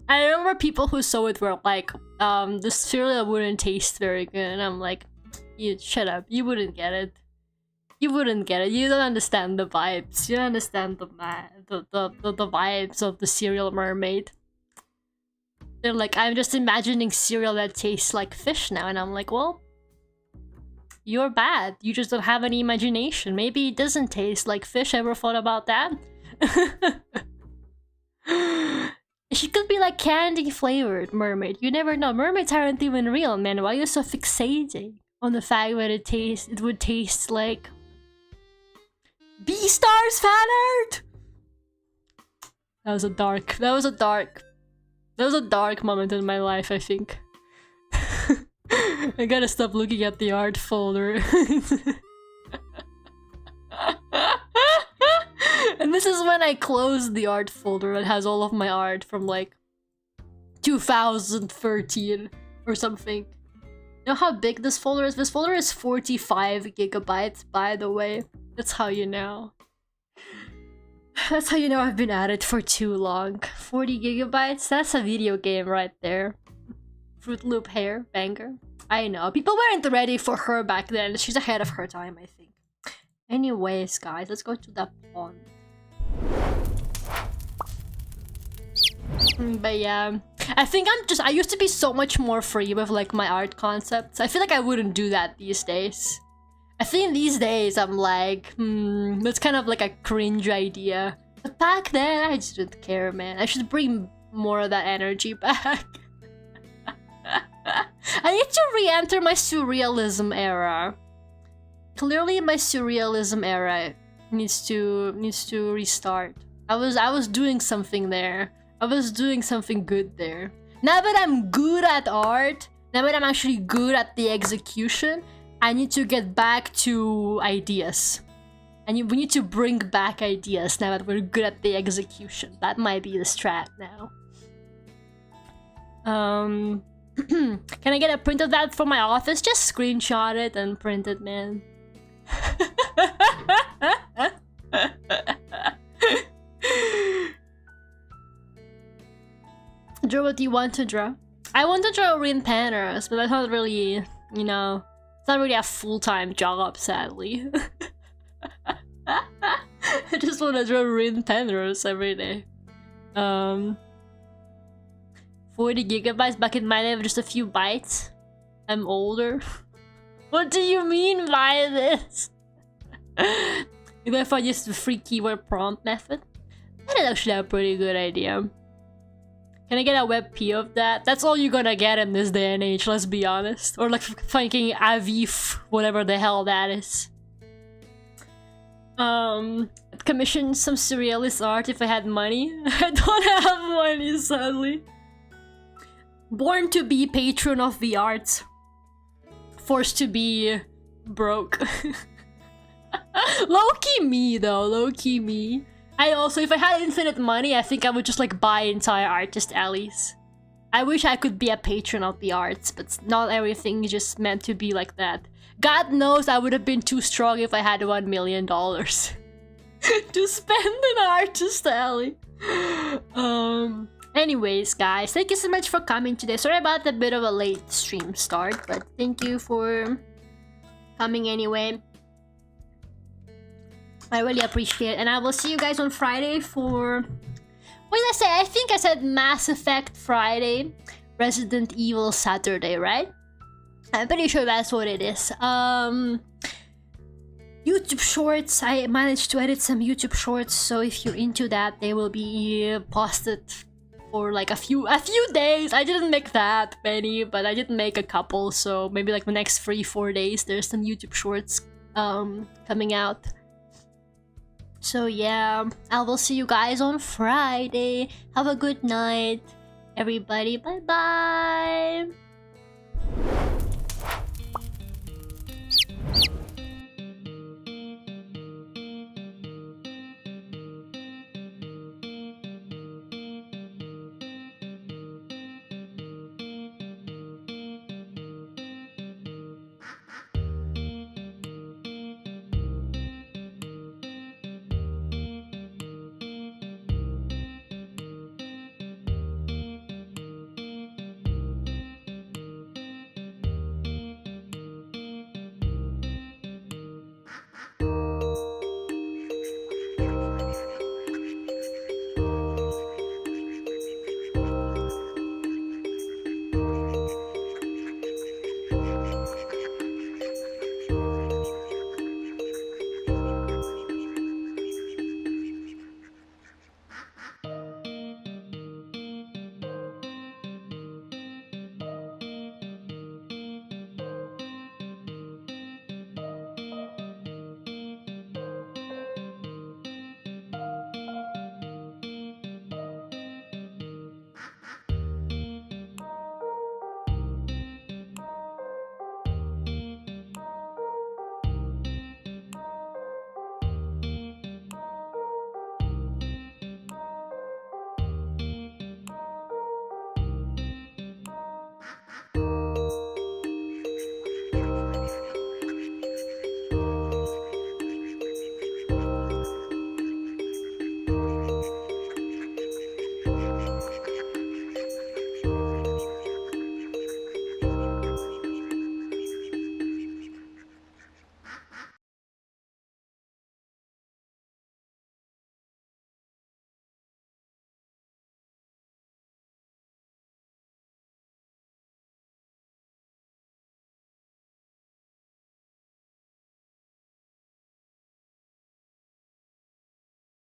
I remember people who saw it were like, the cereal wouldn't taste very good, and I'm like, you shut up, you wouldn't get it. You don't understand the vibes. You don't understand the vibes of the serial mermaid. They're like, I'm just imagining cereal that tastes like fish now, and I'm like, well, you're bad. You just don't have any imagination. Maybe it doesn't taste like fish. Ever thought about that? She could be like candy flavored mermaid. You never know. Mermaids aren't even real, man. Why are you so fixating on the fact that it would taste like Beastars fan art? That was a dark moment in my life, I think. I gotta stop looking at the art folder. And this is when I closed the art folder that has all of my art from like 2013 or something. You know how big this folder is? This folder is 45 gigabytes, by the way. That's how you know. That's how you know I've been at it for too long. 40 gigabytes? That's a video game right there. Fruit Loop hair, banger. I know. People weren't ready for her back then. She's ahead of her time, I think. Anyways, guys, let's go to the pond. But yeah, I think I used to be so much more free with like my art concepts. I feel like I wouldn't do that these days. I think these days I'm like, that's kind of like a cringe idea. But back then, I just didn't care, man. I should bring more of that energy back. I need to re-enter my surrealism era. Clearly, my surrealism era needs to restart. I was doing something there. I was doing something good there. Now that I'm good at art, now that I'm actually good at the execution, I need to get back to ideas. And we need to bring back ideas now that we're good at the execution. That might be the strat now. Can I get a print of that from my office? Just screenshot it and print it, man. Draw what you want to draw. I want to draw Rin Panners, but that's not really, you know, it's not really a full-time job, sadly. I just want to draw Rin Panners every day. 40 gigabytes back in my day, just a few bytes. I'm older. What do you mean by this? Maybe if I use the free keyword prompt method? That is actually a pretty good idea. Can I get a WebP of that? That's all you're gonna get in this day and age, let's be honest. Or like fucking Avif, whatever the hell that is. Commission some surrealist art if I had money. I don't have money, sadly. Born to be patron of the arts. Forced to be broke. Low-key me though, low-key me. I also, if I had infinite money, I think I would just like buy entire artist alleys. I wish I could be a patron of the arts, but not everything is just meant to be like that. God knows I would have been too strong if I had $1 million to spend an artist alley. Anyways, guys, thank you so much for coming today. Sorry about a bit of a late stream start, but thank you for coming anyway. I really appreciate it, and I will see you guys on Friday for... What did I say? I think I said Mass Effect Friday, Resident Evil Saturday, right? I'm pretty sure that's what it is. YouTube Shorts, I managed to edit some YouTube Shorts, so if you're into that, they will be posted for like a few days. I didn't make that many, but I did make a couple, so maybe like the next 3-4 days there's some YouTube Shorts coming out. So yeah, I will see you guys on Friday. Have a good night, everybody. Bye bye.